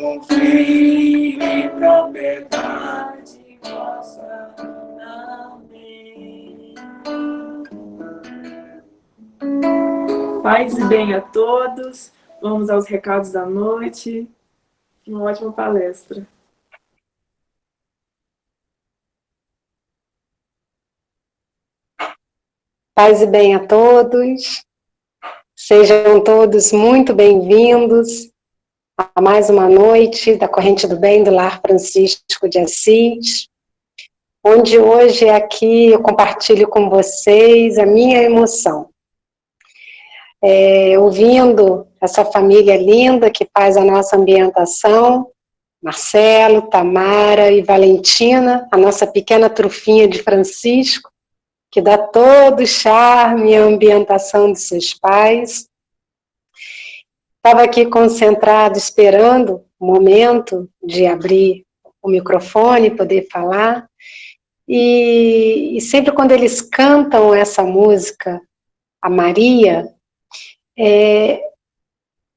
confio em propriedade vossa. Amém. Paz e bem a todos. Vamos aos recados da noite. Uma ótima palestra. Paz e bem a todos. Sejam todos muito bem-vindos a mais uma noite da Corrente do Bem do Lar Francisco de Assis, onde hoje aqui eu compartilho com vocês a minha emoção. Ouvindo essa família linda que faz a nossa ambientação, Marcelo, Tamara e Valentina, a nossa pequena trufinha de Francisco, que dá todo o charme e a ambientação de seus pais. Estava aqui concentrado, esperando o momento de abrir o microfone, poder falar, e sempre quando eles cantam essa música, a Maria,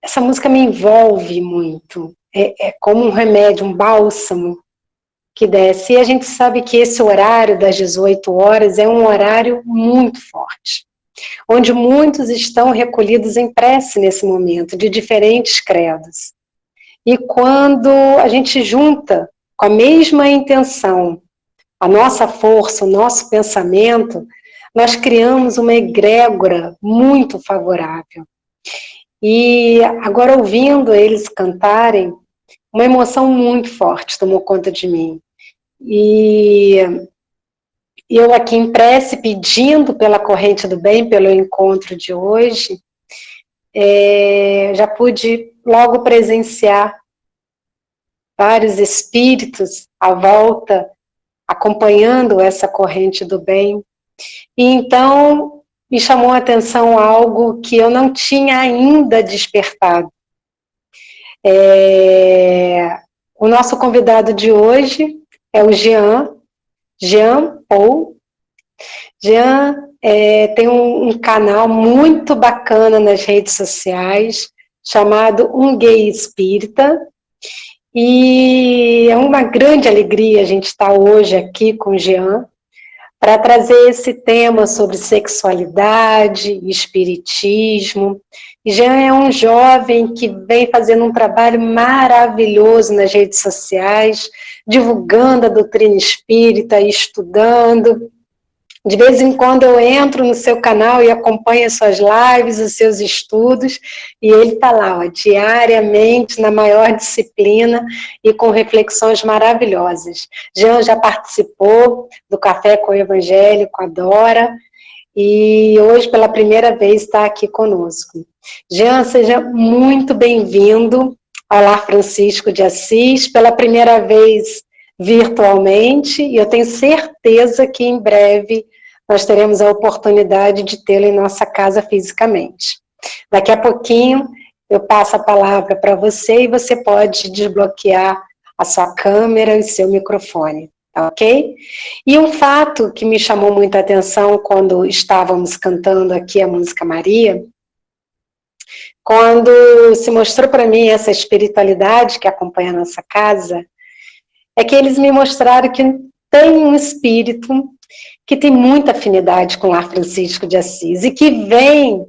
essa música me envolve muito, é como um remédio, um bálsamo que desce, e a gente sabe que esse horário das 18 horas é um horário muito forte, onde muitos estão recolhidos em prece nesse momento, de diferentes credos. E quando a gente junta com a mesma intenção, a nossa força, o nosso pensamento, nós criamos uma egrégora muito favorável. E agora, ouvindo eles cantarem, uma emoção muito forte tomou conta de mim. E eu aqui em prece, pedindo pela Corrente do Bem, pelo encontro de hoje, já pude logo presenciar vários espíritos à volta, acompanhando essa Corrente do Bem. E então me chamou a atenção algo que eu não tinha ainda despertado. O nosso convidado de hoje é o Jean Paul. Jean tem um canal muito bacana nas redes sociais, chamado Um Gay Espírita, e é uma grande alegria a gente estar hoje aqui com o Jean, para trazer esse tema sobre sexualidade, espiritismo. E Jean é um jovem que vem fazendo um trabalho maravilhoso nas redes sociais, divulgando a doutrina espírita, estudando. De vez em quando eu entro no seu canal e acompanho as suas lives, os seus estudos, e ele está lá, diariamente, na maior disciplina e com reflexões maravilhosas. Jean já participou do Café com o Evangelho, com a Dora, e hoje, pela primeira vez, está aqui conosco. Jean, seja muito bem-vindo ao Lar Francisco de Assis, pela primeira vez virtualmente, e eu tenho certeza que em breve nós teremos a oportunidade de tê-lo em nossa casa fisicamente. Daqui a pouquinho eu passo a palavra para você e você pode desbloquear a sua câmera e seu microfone, tá ok? E um fato que me chamou muita atenção quando estávamos cantando aqui a música Maria, quando se mostrou para mim essa espiritualidade que acompanha a nossa casa, é que eles me mostraram que tem um espírito que tem muita afinidade com o Lar Francisco de Assis e que vem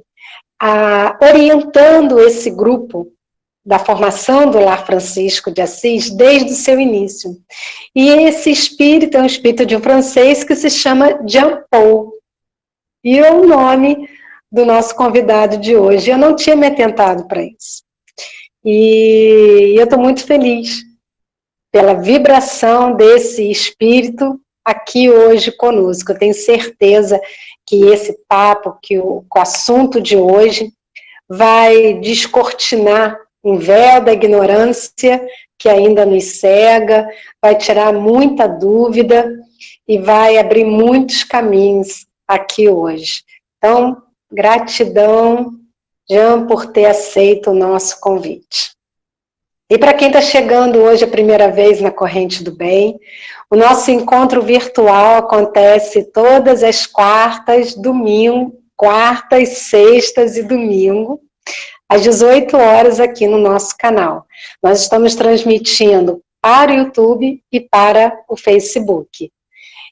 orientando esse grupo da formação do Lar Francisco de Assis desde o seu início. E esse espírito é um espírito de um francês que se chama Jean Paul. E é o nome do nosso convidado de hoje. Eu não tinha me atentado para isso. E eu estou muito feliz pela vibração desse espírito aqui hoje conosco. Eu tenho certeza que esse papo, que o assunto de hoje vai descortinar um véu da ignorância que ainda nos cega, vai tirar muita dúvida e vai abrir muitos caminhos aqui hoje. Então, gratidão, Jean, por ter aceito o nosso convite. E para quem está chegando hoje a primeira vez na Corrente do Bem, o nosso encontro virtual acontece todas as quartas, sextas e domingo, às 18 horas aqui no nosso canal. Nós estamos transmitindo para o YouTube e para o Facebook.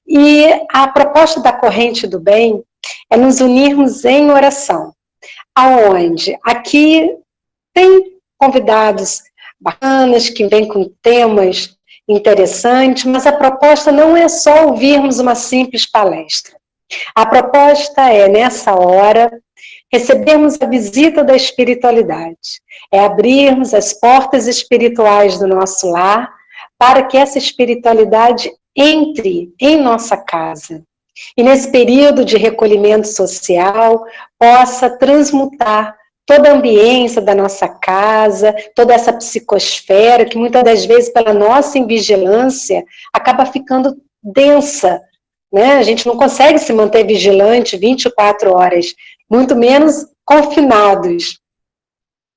E a proposta da Corrente do Bem é nos unirmos em oração. Aonde? Aqui tem convidados bacanas que vêm com temas interessantes, mas a proposta não é só ouvirmos uma simples palestra. A proposta é, nessa hora, recebermos a visita da espiritualidade. É abrirmos as portas espirituais do nosso lar para que essa espiritualidade entre em nossa casa. E nesse período de recolhimento social, possa transmutar toda a ambiência da nossa casa, toda essa psicosfera, que muitas das vezes, pela nossa invigilância, acaba ficando densa, né? A gente não consegue se manter vigilante 24 horas, muito menos confinados.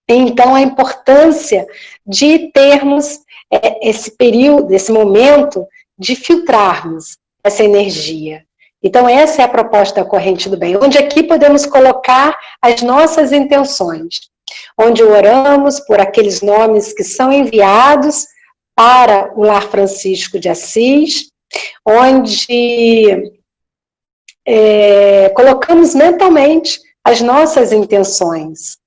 Então, a importância de termos esse período, esse momento, de filtrarmos essa energia. Então, essa é a proposta da Corrente do Bem, onde aqui podemos colocar as nossas intenções, onde oramos por aqueles nomes que são enviados para o Lar Francisco de Assis, onde colocamos mentalmente as nossas intenções.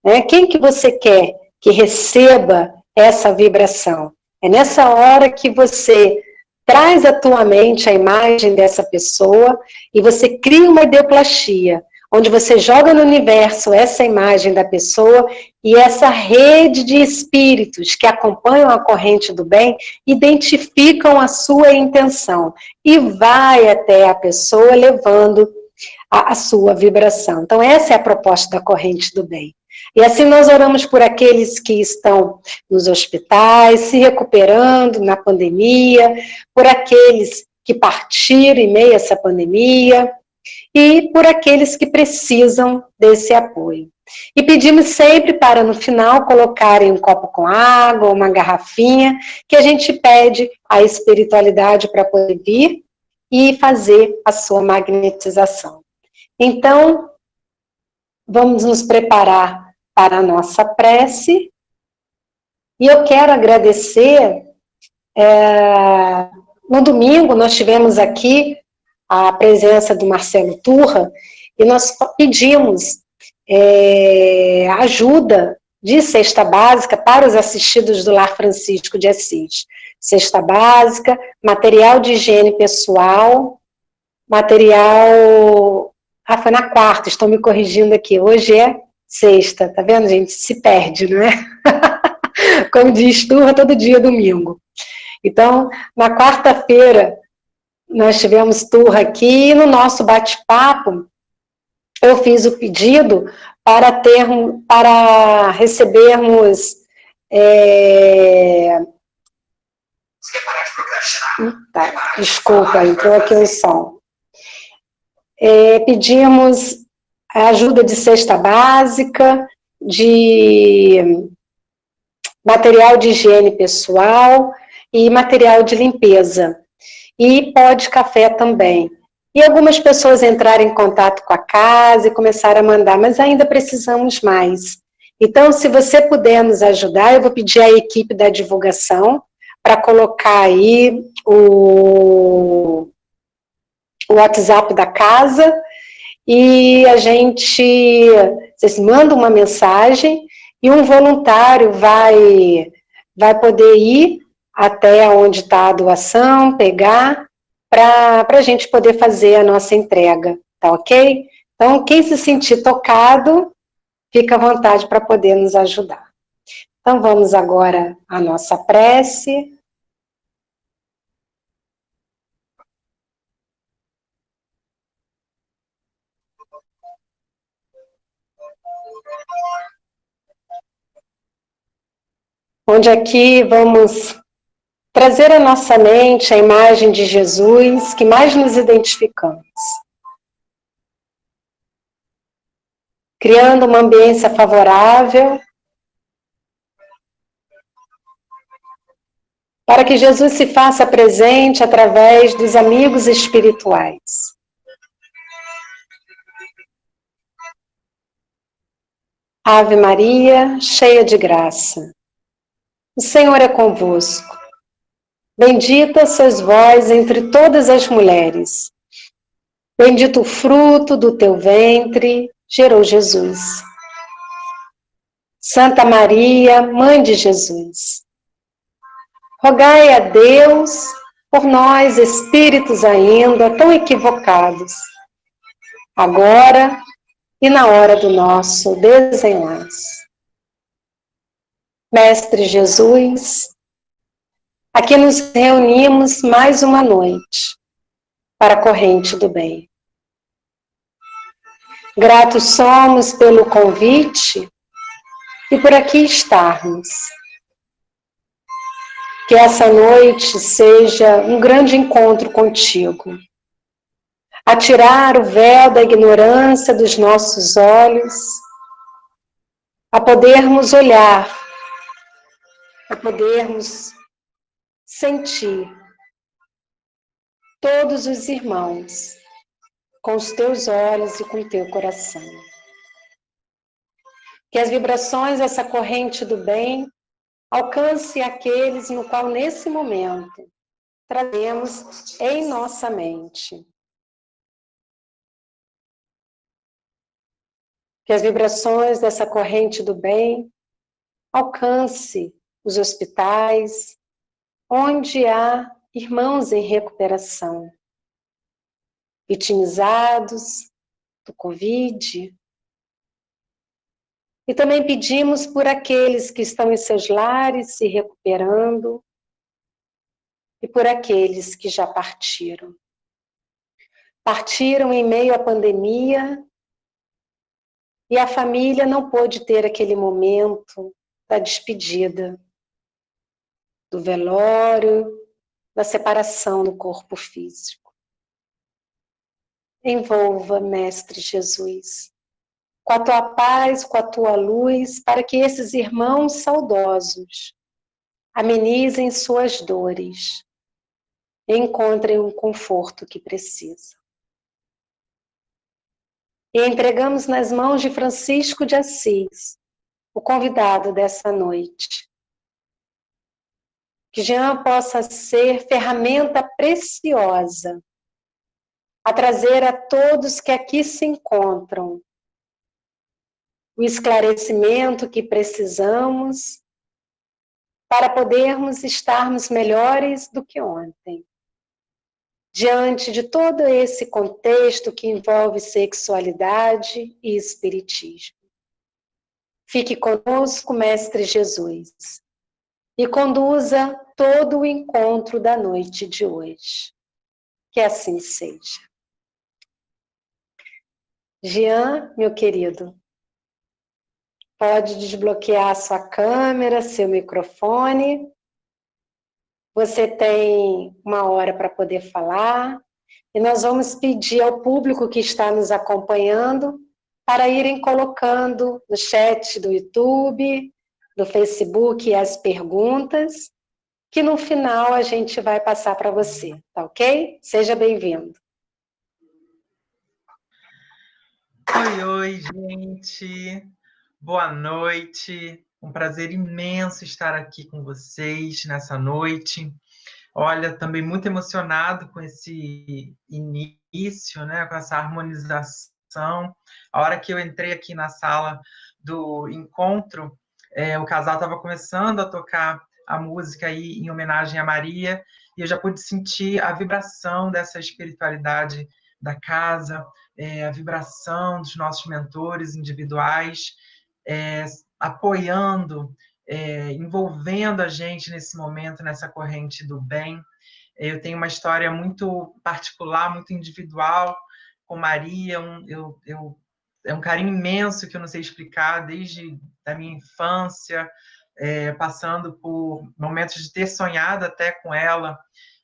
Né? Quem que você quer que receba essa vibração? É nessa hora que você traz à tua mente a imagem dessa pessoa e você cria uma ideoplastia, onde você joga no universo essa imagem da pessoa e essa rede de espíritos que acompanham a Corrente do Bem identificam a sua intenção e vai até a pessoa levando a sua vibração. Então essa é a proposta da Corrente do Bem. E assim nós oramos por aqueles que estão nos hospitais, se recuperando na pandemia, por aqueles que partiram em meio a essa pandemia, e por aqueles que precisam desse apoio. E pedimos sempre para, no final, colocarem um copo com água, uma garrafinha, que a gente pede a espiritualidade para poder vir e fazer a sua magnetização. Então, vamos nos preparar para a nossa prece, e eu quero agradecer, no domingo nós tivemos aqui a presença do Marcelo Turra, e nós pedimos ajuda de cesta básica para os assistidos do Lar Francisco de Assis. Cesta básica, material de higiene pessoal, material... foi na quarta, estou me corrigindo aqui, hoje é sexta, tá vendo, gente? Se perde, não é? Como diz Turra, todo dia é domingo. Então, na quarta-feira, nós tivemos Turra aqui, e no nosso bate-papo, eu fiz o pedido para recebermos... Tá, desculpa, entrou aqui um som. Pedimos a ajuda de cesta básica, de material de higiene pessoal e material de limpeza. E pó de café também. E algumas pessoas entraram em contato com a casa e começaram a mandar, mas ainda precisamos mais. Então, se você puder nos ajudar, eu vou pedir à equipe da divulgação para colocar aí o WhatsApp da casa, e vocês mandam uma mensagem e um voluntário vai poder ir até onde está a doação, pegar, para a gente poder fazer a nossa entrega, tá ok? Então, quem se sentir tocado, fica à vontade para poder nos ajudar. Então, vamos agora à nossa prece. Onde aqui vamos trazer à nossa mente a imagem de Jesus que mais nos identificamos. Criando uma ambiência favorável para que Jesus se faça presente através dos amigos espirituais. Ave Maria, cheia de graça, o Senhor é convosco. Bendita sois vós entre todas as mulheres. Bendito o fruto do teu ventre, gerou Jesus. Santa Maria, Mãe de Jesus, rogai a Deus por nós, espíritos ainda tão equivocados, agora e na hora do nosso desenlace. Mestre Jesus, aqui nos reunimos mais uma noite para a corrente do bem. Gratos somos pelo convite e por aqui estarmos. Que essa noite seja um grande encontro contigo. A tirar o véu da ignorância dos nossos olhos, a podermos olhar, a podermos sentir todos os irmãos com os teus olhos e com o teu coração. Que as vibrações dessa corrente do bem alcance aqueles no qual nesse momento trazemos em nossa mente. Que as vibrações dessa corrente do bem alcance os hospitais, onde há irmãos em recuperação, vitimizados do Covid. E também pedimos por aqueles que estão em seus lares se recuperando e por aqueles que já partiram. Partiram em meio à pandemia e a família não pôde ter aquele momento da despedida, do velório, da separação do corpo físico. Envolva, Mestre Jesus, com a tua paz, com a tua luz, para que esses irmãos saudosos amenizem suas dores e encontrem o conforto que precisam. E entregamos nas mãos de Francisco de Assis, o convidado dessa noite. Que Jean possa ser ferramenta preciosa a trazer a todos que aqui se encontram o esclarecimento que precisamos para podermos estarmos melhores do que ontem. Diante de todo esse contexto que envolve sexualidade e espiritismo. Fique conosco, Mestre Jesus, e conduza todo o encontro da noite de hoje. Que assim seja. Jean, meu querido, pode desbloquear sua câmera, seu microfone. Você tem 1 hora para poder falar. E nós vamos pedir ao público que está nos acompanhando para irem colocando no chat do YouTube, do Facebook as perguntas, que no final a gente vai passar para você, tá ok? Seja bem-vindo. Oi, gente. Boa noite. Um prazer imenso estar aqui com vocês nessa noite. Olha, também muito emocionado com esse início, né, com essa harmonização. A hora que eu entrei aqui na sala do encontro, o casal estava começando a tocar a música aí em homenagem a Maria, e eu já pude sentir a vibração dessa espiritualidade da casa, a vibração dos nossos mentores individuais, apoiando, envolvendo a gente nesse momento, nessa corrente do bem. Eu tenho uma história muito particular, muito individual com Maria, é um carinho imenso que eu não sei explicar, desde a minha infância, passando por momentos de ter sonhado até com ela,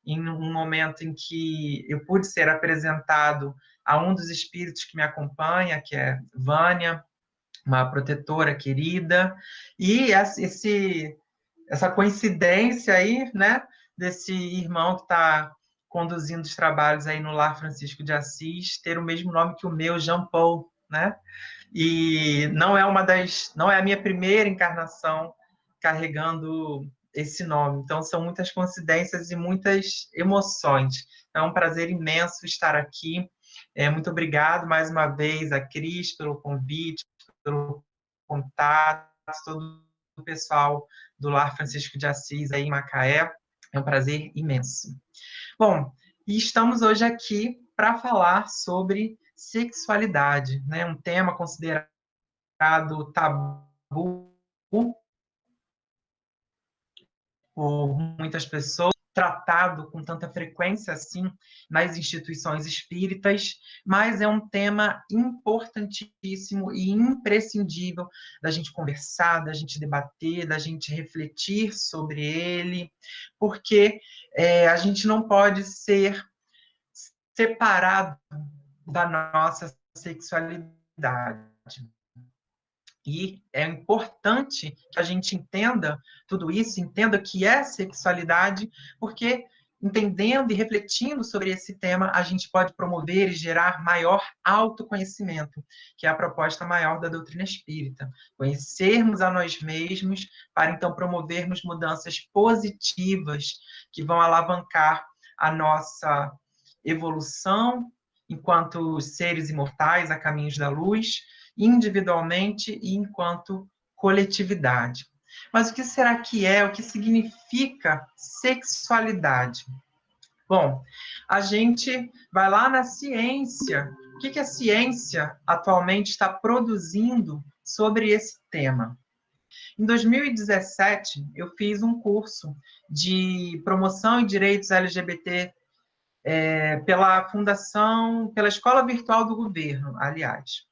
em um momento em que eu pude ser apresentado a um dos espíritos que me acompanha, que é Vânia, uma protetora querida, e essa coincidência aí, né, desse irmão que está conduzindo os trabalhos aí no Lar Francisco de Assis, ter o mesmo nome que o meu, Jean Paul, né? E não é a minha primeira encarnação carregando esse nome. Então, são muitas coincidências e muitas emoções. É um prazer imenso estar aqui. Muito obrigado mais uma vez a Cris pelo convite, pelo contato, todo o pessoal do Lar Francisco de Assis aí em Macaé. É um prazer imenso. Bom, e estamos hoje aqui para falar sobre sexualidade, né? Um tema considerado tabu por muitas pessoas, tratado com tanta frequência assim nas instituições espíritas, mas é um tema importantíssimo e imprescindível da gente conversar, da gente debater, da gente refletir sobre ele, porque a gente não pode ser separado da nossa sexualidade. E é importante que a gente entenda tudo isso, entenda o que é sexualidade, porque entendendo e refletindo sobre esse tema, a gente pode promover e gerar maior autoconhecimento, que é a proposta maior da doutrina espírita. Conhecermos a nós mesmos para então promovermos mudanças positivas que vão alavancar a nossa evolução enquanto seres imortais a caminhos da luz, individualmente e enquanto coletividade. Mas o que será que é, o que significa sexualidade? Bom, a gente vai lá na ciência. O que a ciência atualmente está produzindo sobre esse tema? Em 2017, eu fiz um curso de promoção e direitos LGBT pela Fundação, pela Escola Virtual do Governo, aliás.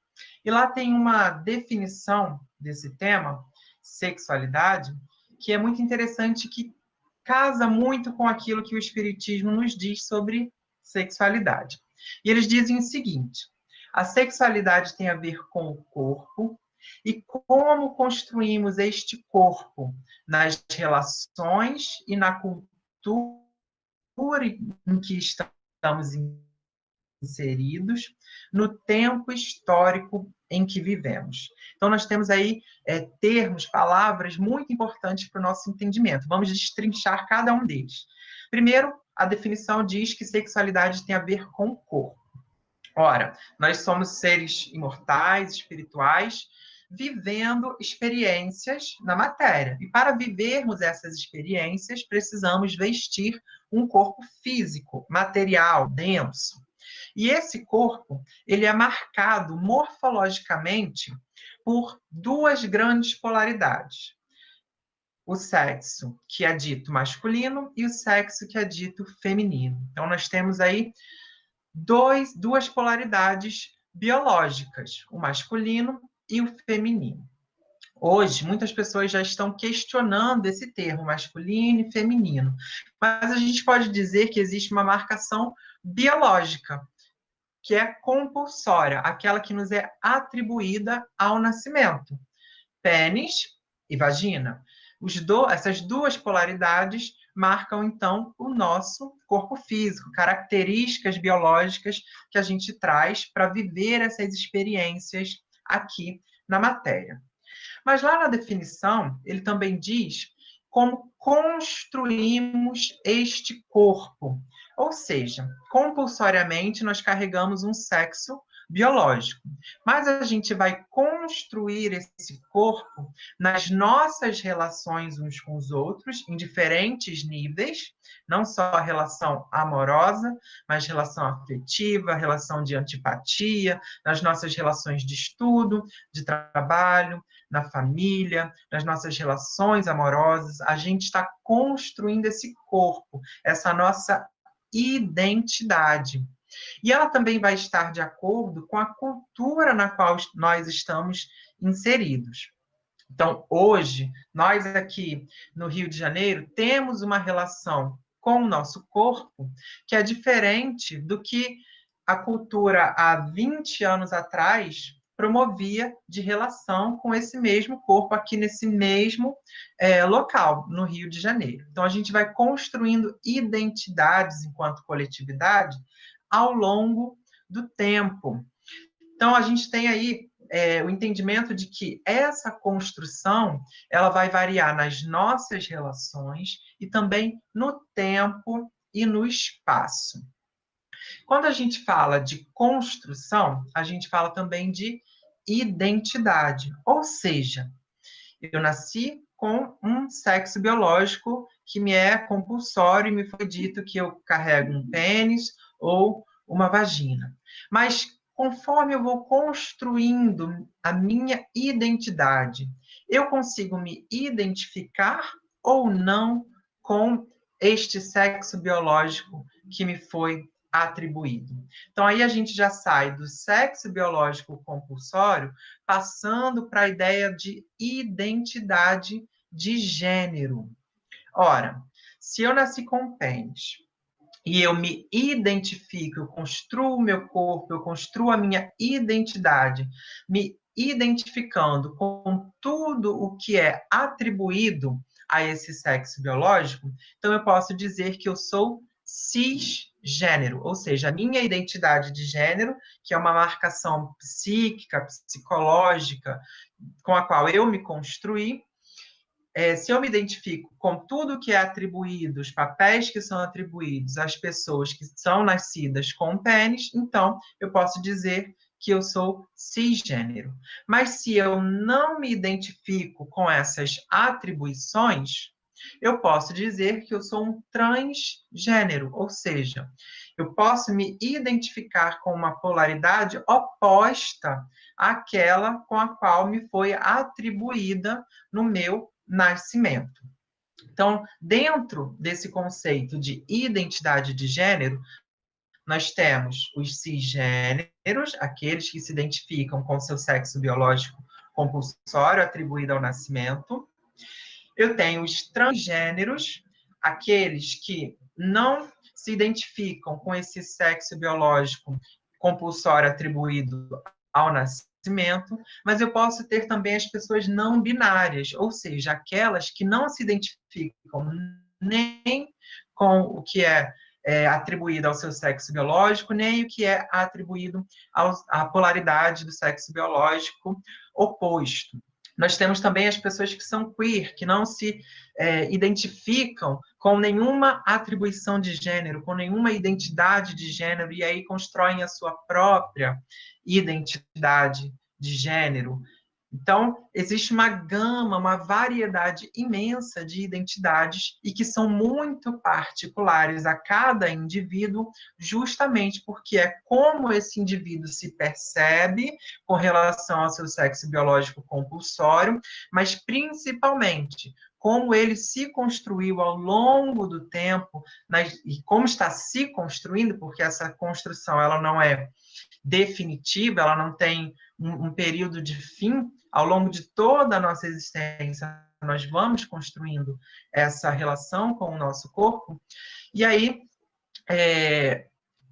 E lá tem uma definição desse tema, sexualidade, que é muito interessante, que casa muito com aquilo que o Espiritismo nos diz sobre sexualidade. E eles dizem o seguinte: a sexualidade tem a ver com o corpo e como construímos este corpo nas relações e na cultura em que estamos inseridos, no tempo histórico em que vivemos. Então, nós temos aí termos, palavras muito importantes para o nosso entendimento. Vamos destrinchar cada um deles. Primeiro, a definição diz que sexualidade tem a ver com o corpo. Ora, nós somos seres imortais, espirituais, vivendo experiências na matéria. E para vivermos essas experiências, precisamos vestir um corpo físico, material, denso. E esse corpo, ele é marcado morfologicamente por duas grandes polaridades. O sexo que é dito masculino e o sexo que é dito feminino. Então, nós temos aí duas polaridades biológicas, o masculino e o feminino. Hoje, muitas pessoas já estão questionando esse termo, masculino e feminino, mas a gente pode dizer que existe uma marcação biológica, que é compulsória, aquela que nos é atribuída ao nascimento. Pênis e vagina. Essas duas polaridades marcam, então, o nosso corpo físico, características biológicas que a gente traz para viver essas experiências aqui na matéria. Mas lá na definição, ele também diz como construímos este corpo. Ou seja, compulsoriamente nós carregamos um sexo biológico, mas a gente vai construir esse corpo nas nossas relações uns com os outros, em diferentes níveis, não só a relação amorosa, mas relação afetiva, relação de antipatia, nas nossas relações de estudo, de trabalho, na família, nas nossas relações amorosas. A gente está construindo esse corpo, essa nossa identidade. E ela também vai estar de acordo com a cultura na qual nós estamos inseridos. Então, hoje, nós aqui no Rio de Janeiro temos uma relação com o nosso corpo que é diferente do que a cultura há 20 anos atrás promovia de relação com esse mesmo corpo aqui nesse mesmo local, no Rio de Janeiro. Então, a gente vai construindo identidades enquanto coletividade ao longo do tempo. Então, a gente tem aí o entendimento de que essa construção ela vai variar nas nossas relações e também no tempo e no espaço. Quando a gente fala de construção, a gente fala também de identidade, ou seja, eu nasci com um sexo biológico que me é compulsório e me foi dito que eu carrego um pênis ou uma vagina. Mas conforme eu vou construindo a minha identidade, eu consigo me identificar ou não com este sexo biológico que me foi atribuído. Então, aí a gente já sai do sexo biológico compulsório, passando para a ideia de identidade de gênero. Ora, se eu nasci com pênis e eu me identifico, eu construo o meu corpo, eu construo a minha identidade, me identificando com tudo o que é atribuído a esse sexo biológico, então eu posso dizer que eu sou cisgênero, ou seja, a minha identidade de gênero, que é uma marcação psíquica, psicológica, com a qual eu me construí, se eu me identifico com tudo que é atribuído, os papéis que são atribuídos às pessoas que são nascidas com pênis, então eu posso dizer que eu sou cisgênero. Mas se eu não me identifico com essas atribuições, eu posso dizer que eu sou um transgênero, ou seja, eu posso me identificar com uma polaridade oposta àquela com a qual me foi atribuída no meu nascimento. Então, dentro desse conceito de identidade de gênero, nós temos os cisgêneros, aqueles que se identificam com seu sexo biológico compulsório atribuído ao nascimento. Eu tenho os transgêneros, aqueles que não se identificam com esse sexo biológico compulsório atribuído ao nascimento, mas eu posso ter também as pessoas não binárias, ou seja, aquelas que não se identificam nem com o que é atribuído ao seu sexo biológico, nem o que é atribuído à polaridade do sexo biológico oposto. Nós temos também as pessoas que são queer, que não se identificam com nenhuma atribuição de gênero, com nenhuma identidade de gênero, e aí constroem a sua própria identidade de gênero. Então, existe uma gama, uma variedade imensa de identidades e que são muito particulares a cada indivíduo, justamente porque é como esse indivíduo se percebe com relação ao seu sexo biológico compulsório, mas principalmente como ele se construiu ao longo do tempo e como está se construindo, porque essa construção ela não é definitiva, ela não tem um período de fim. Ao longo de toda a nossa existência, nós vamos construindo essa relação com o nosso corpo. E aí,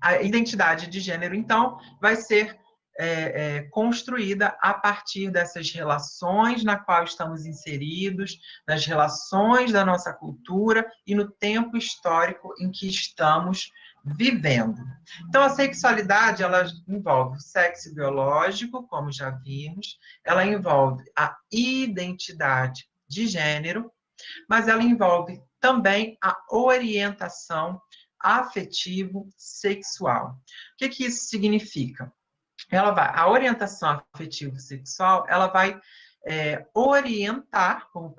a identidade de gênero, então, vai ser construída a partir dessas relações na qual estamos inseridos, nas relações da nossa cultura e no tempo histórico em que estamos vivendo. Então, a sexualidade, ela envolve o sexo biológico, como já vimos, ela envolve a identidade de gênero, mas ela envolve também a orientação afetivo-sexual. O que isso significa? A orientação afetivo-sexual, ela vai orientar, como o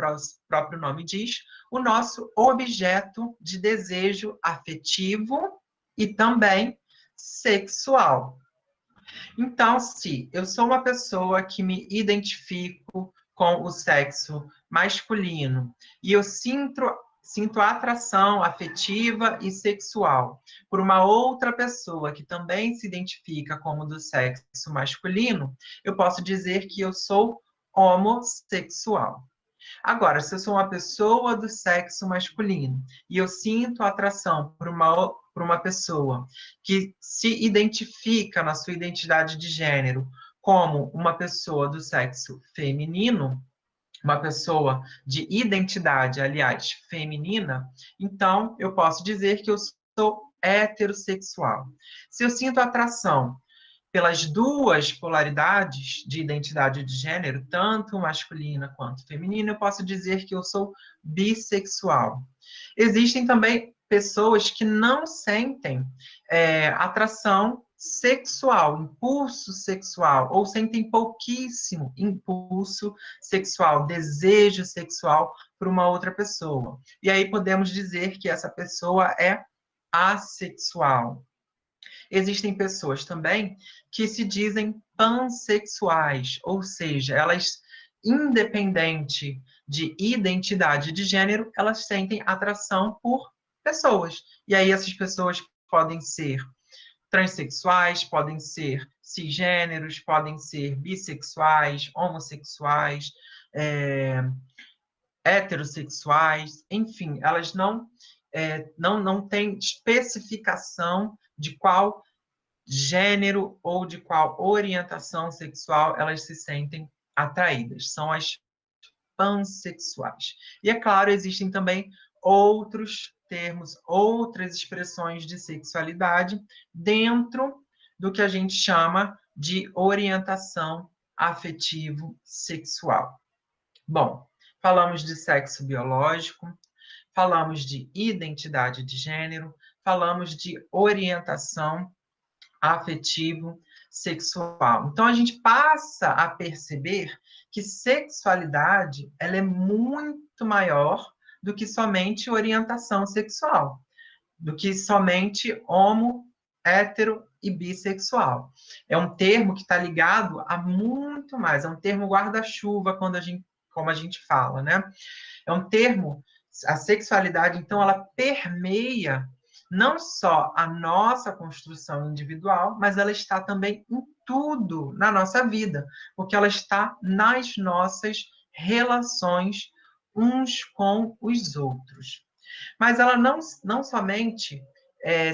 próprio nome diz, o nosso objeto de desejo afetivo e também sexual. Então, se eu sou uma pessoa que me identifico com o sexo masculino e eu sinto atração afetiva e sexual por uma outra pessoa que também se identifica como do sexo masculino, eu posso dizer que eu sou homossexual. Agora, se eu sou uma pessoa do sexo masculino e eu sinto atração por uma pessoa que se identifica na sua identidade de gênero como uma pessoa do sexo feminino, uma pessoa de identidade, aliás, feminina, então eu posso dizer que eu sou heterossexual. Se eu sinto atração pelas duas polaridades de identidade de gênero, tanto masculina quanto feminina, eu posso dizer que eu sou bissexual. Existem também pessoas que não sentem atração sexual, impulso sexual, ou sentem pouquíssimo impulso sexual, desejo sexual por uma outra pessoa. E aí podemos dizer que essa pessoa é assexual. Existem pessoas também que se dizem pansexuais, ou seja, elas, independente de identidade de gênero, elas sentem atração por pessoas. E aí essas pessoas podem ser transexuais, podem ser cisgêneros, podem ser bissexuais, homossexuais, heterossexuais, enfim, elas não têm especificação de qual gênero ou de qual orientação sexual elas se sentem atraídas. São as pansexuais. E, é claro, existem também outros termos, outras expressões de sexualidade dentro do que a gente chama de orientação afetivo-sexual. Bom, falamos de sexo biológico, falamos de identidade de gênero, falamos de orientação afetivo-sexual. Então, a gente passa a perceber que sexualidade ela é muito maior do que somente orientação sexual, do que somente homo, hétero e bissexual. É um termo que está ligado a muito mais, é um termo guarda-chuva como a gente fala, né? É um termo, a sexualidade, então, ela permeia não só a nossa construção individual, mas ela está também em tudo na nossa vida, porque ela está nas nossas relações uns com os outros. Mas ela não somente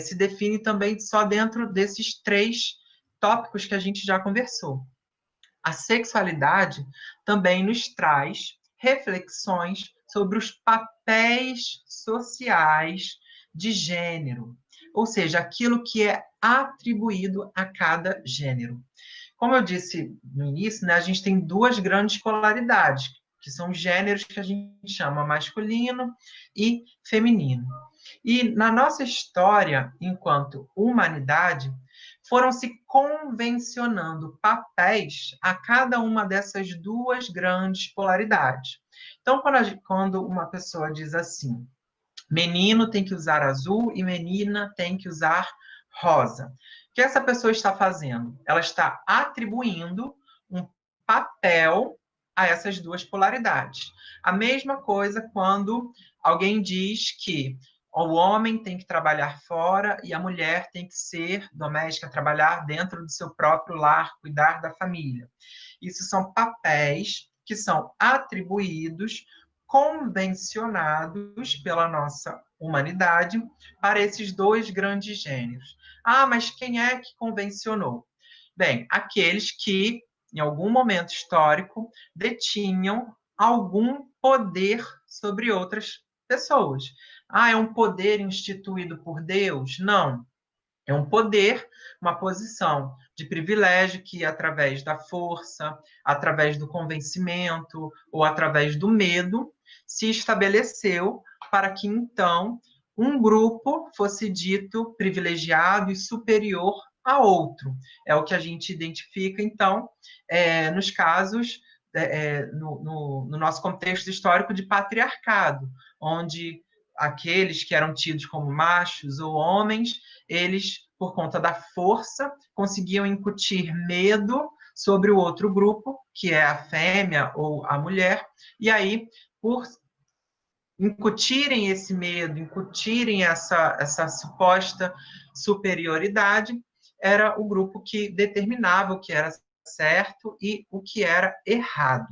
se define também só dentro desses 3 tópicos que a gente já conversou. A sexualidade também nos traz reflexões sobre os papéis sociais de gênero, ou seja, aquilo que é atribuído a cada gênero. Como eu disse no início, né, a gente tem 2 grandes polaridades, que são gêneros que a gente chama masculino e feminino. E na nossa história, enquanto humanidade, foram se convencionando papéis a cada uma dessas 2 grandes polaridades. Então, quando uma pessoa diz assim, menino tem que usar azul e menina tem que usar rosa, o que essa pessoa está fazendo? Ela está atribuindo um papel a essas 2 polaridades. A mesma coisa quando alguém diz que o homem tem que trabalhar fora e a mulher tem que ser doméstica, trabalhar dentro do seu próprio lar, cuidar da família. Isso são papéis que são atribuídos, convencionados pela nossa humanidade para esses 2 grandes gêneros. Ah, mas quem é que convencionou? Bem, aqueles que, em algum momento histórico, detinham algum poder sobre outras pessoas. Ah, é um poder instituído por Deus? Não. É um poder, uma posição de privilégio que, através da força, através do convencimento ou através do medo, se estabeleceu para que, então, um grupo fosse dito privilegiado e superior a outro. É o que a gente identifica, então, nos casos, no nosso contexto histórico de patriarcado, onde aqueles que eram tidos como machos ou homens, eles, por conta da força, conseguiam incutir medo sobre o outro grupo, que é a fêmea ou a mulher, e aí, por incutirem esse medo, incutirem essa suposta superioridade, era o grupo que determinava o que era certo e o que era errado,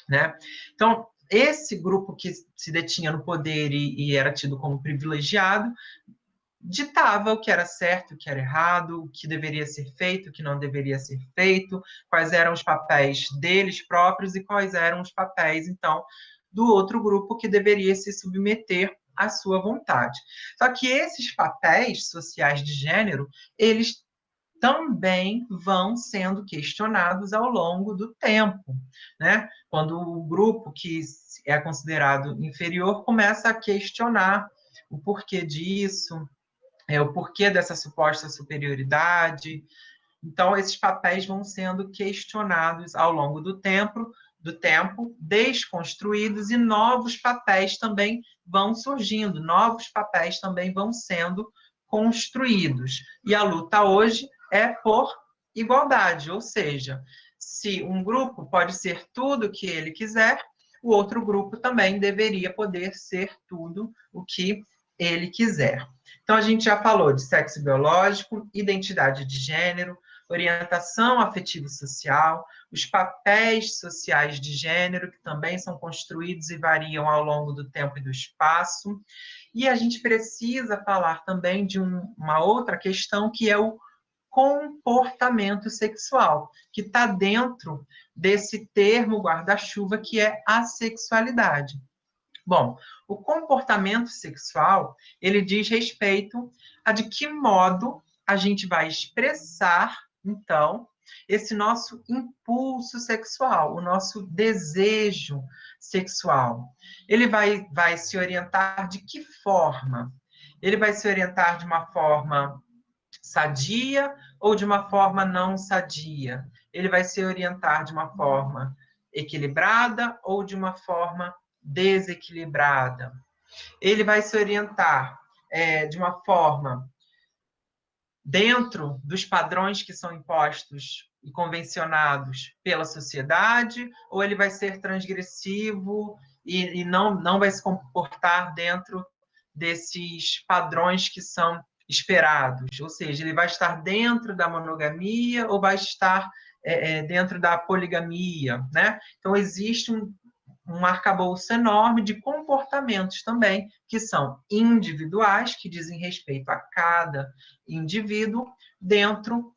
né? Então, esse grupo que se detinha no poder e era tido como privilegiado, ditava o que era certo, o que era errado, o que deveria ser feito, o que não deveria ser feito, quais eram os papéis deles próprios e quais eram os papéis, então, do outro grupo que deveria se submeter à sua vontade. Só que esses papéis sociais de gênero, eles também vão sendo questionados ao longo do tempo, né? Quando o grupo que é considerado inferior começa a questionar o porquê disso, o porquê dessa suposta superioridade. Então, esses papéis vão sendo questionados ao longo do tempo, desconstruídos, e novos papéis também vão surgindo, novos papéis também vão sendo construídos. E a luta hoje é por igualdade, ou seja, se um grupo pode ser tudo o que ele quiser, o outro grupo também deveria poder ser tudo o que ele quiser. Então, a gente já falou de sexo biológico, identidade de gênero, orientação afetivo-social, os papéis sociais de gênero, que também são construídos e variam ao longo do tempo e do espaço. E a gente precisa falar também de uma outra questão, que é o comportamento sexual, que está dentro desse termo guarda-chuva, que é a sexualidade. Bom, o comportamento sexual, ele diz respeito a de que modo a gente vai expressar, então, esse nosso impulso sexual, o nosso desejo sexual. Ele vai se orientar de que forma? Ele vai se orientar de uma forma sadia ou de uma forma não sadia? Ele vai se orientar de uma forma equilibrada ou de uma forma desequilibrada? Ele vai se orientar de uma forma dentro dos padrões que são impostos e convencionados pela sociedade, ou ele vai ser transgressivo e não vai se comportar dentro desses padrões que são esperados? Ou seja, ele vai estar dentro da monogamia ou vai estar dentro da poligamia, né? Então, existe um arcabouço enorme de comportamentos também, que são individuais, que dizem respeito a cada indivíduo, dentro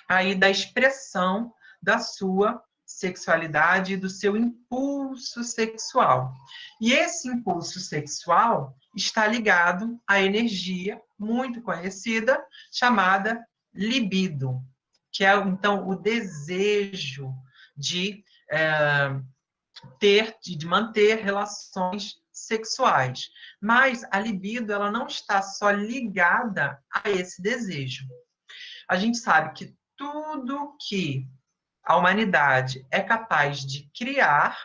aí da expressão da sua sexualidade e do seu impulso sexual. E esse impulso sexual está ligado à energia muito conhecida, chamada libido, que é, então, o desejo de de manter relações sexuais. Mas a libido, ela não está só ligada a esse desejo. A gente sabe que tudo que a humanidade é capaz de criar,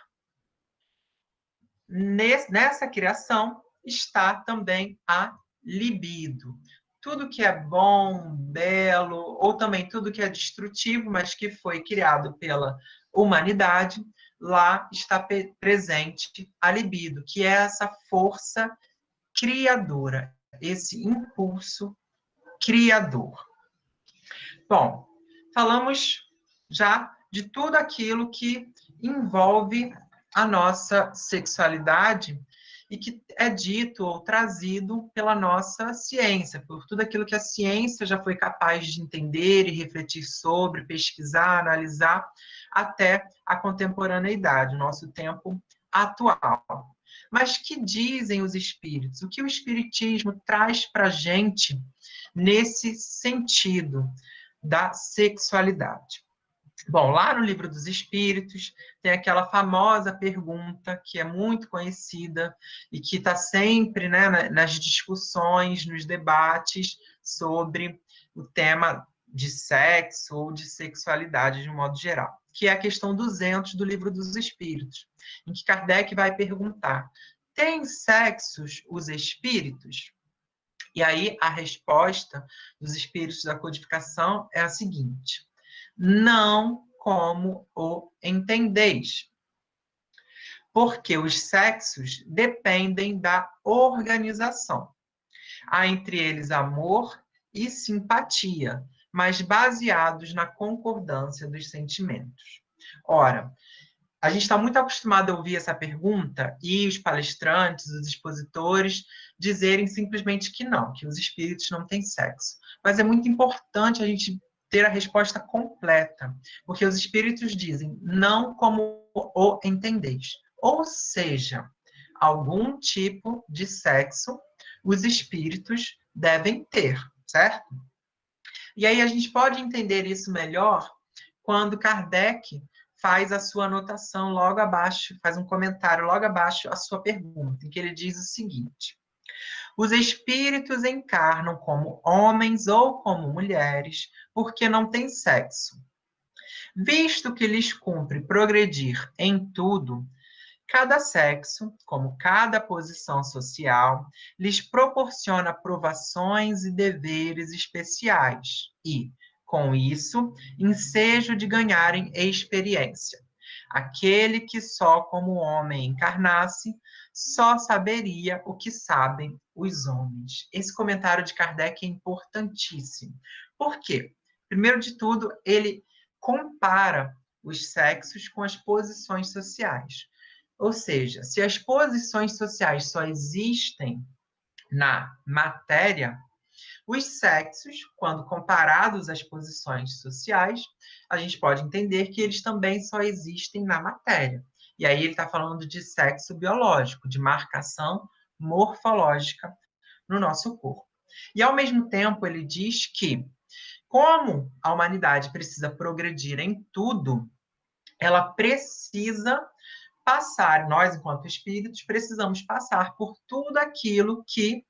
nessa criação está também a libido. Tudo que é bom, belo, ou também tudo que é destrutivo, mas que foi criado pela humanidade, lá está presente a libido, que é essa força criadora, esse impulso criador. Bom, falamos já de tudo aquilo que envolve a nossa sexualidade e que é dito ou trazido pela nossa ciência, por tudo aquilo que a ciência já foi capaz de entender e refletir sobre, pesquisar, analisar, até a contemporaneidade, o nosso tempo atual. Mas que dizem os espíritos? O que o espiritismo traz para a gente nesse sentido da sexualidade? Bom, lá no Livro dos Espíritos tem aquela famosa pergunta que é muito conhecida e que está sempre, né, nas discussões, nos debates sobre o tema de sexo ou de sexualidade de um modo geral, que é a questão 200 do Livro dos Espíritos, em que Kardec vai perguntar: têm sexos os espíritos? E aí a resposta dos espíritos da codificação é a seguinte: não como o entendeis, porque os sexos dependem da organização. Há entre eles amor e simpatia, mas baseados na concordância dos sentimentos. Ora, a gente está muito acostumado a ouvir essa pergunta e os palestrantes, os expositores, dizerem simplesmente que não, que os espíritos não têm sexo. Mas é muito importante a gente ter a resposta completa, porque os espíritos dizem não como o entendeis. Ou seja, algum tipo de sexo os espíritos devem ter, certo? E aí a gente pode entender isso melhor quando Kardec faz a sua anotação logo abaixo, faz um comentário logo abaixo à sua pergunta, em que ele diz o seguinte: os espíritos encarnam como homens ou como mulheres porque não têm sexo. Visto que lhes cumpre progredir em tudo, cada sexo, como cada posição social, lhes proporciona provações e deveres especiais e, com isso, ensejo de ganharem experiência. Aquele que só como homem encarnasse, só saberia o que sabem os homens. Esse comentário de Kardec é importantíssimo. Por quê? Primeiro de tudo, ele compara os sexos com as posições sociais. Ou seja, se as posições sociais só existem na matéria, os sexos, quando comparados às posições sociais, a gente pode entender que eles também só existem na matéria. E aí ele está falando de sexo biológico, de marcação morfológica no nosso corpo. E, ao mesmo tempo, ele diz que, como a humanidade precisa progredir em tudo, ela precisa passar, nós, enquanto espíritos, precisamos passar por tudo aquilo que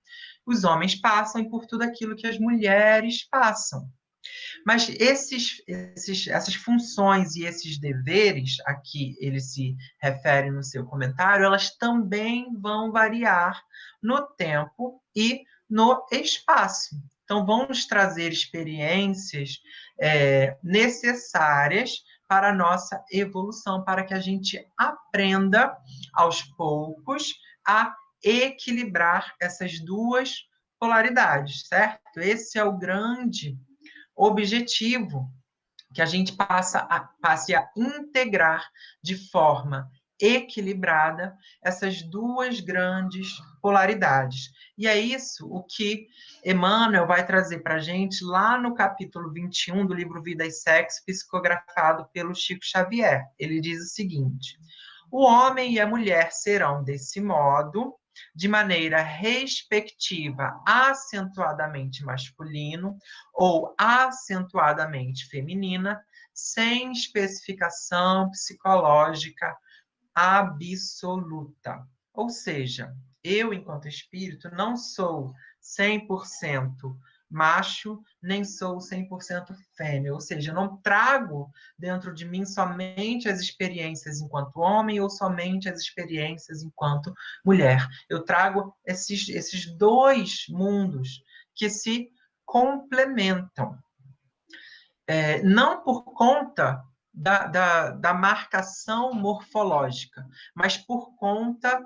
os homens passam e por tudo aquilo que as mulheres passam. Mas essas funções e esses deveres, a que ele se refere no seu comentário, elas também vão variar no tempo e no espaço. Então, vão nos trazer experiências necessárias para a nossa evolução, para que a gente aprenda, aos poucos, a equilibrar essas duas polaridades, certo? Esse é o grande objetivo, que a gente passe a integrar de forma equilibrada essas duas grandes polaridades. E é isso o que Emmanuel vai trazer para a gente lá no capítulo 21 do livro Vida e Sexo, psicografado pelo Chico Xavier. Ele diz o seguinte: o homem e a mulher serão, desse modo, de maneira respectiva, acentuadamente masculino ou acentuadamente feminina, sem especificação psicológica absoluta. Ou seja, eu, enquanto espírito, não sou 100% macho, nem sou 100% fêmea. Ou seja, eu não trago dentro de mim somente as experiências enquanto homem ou somente as experiências enquanto mulher. Eu trago esses dois mundos que se complementam. Não por conta da marcação morfológica, mas por conta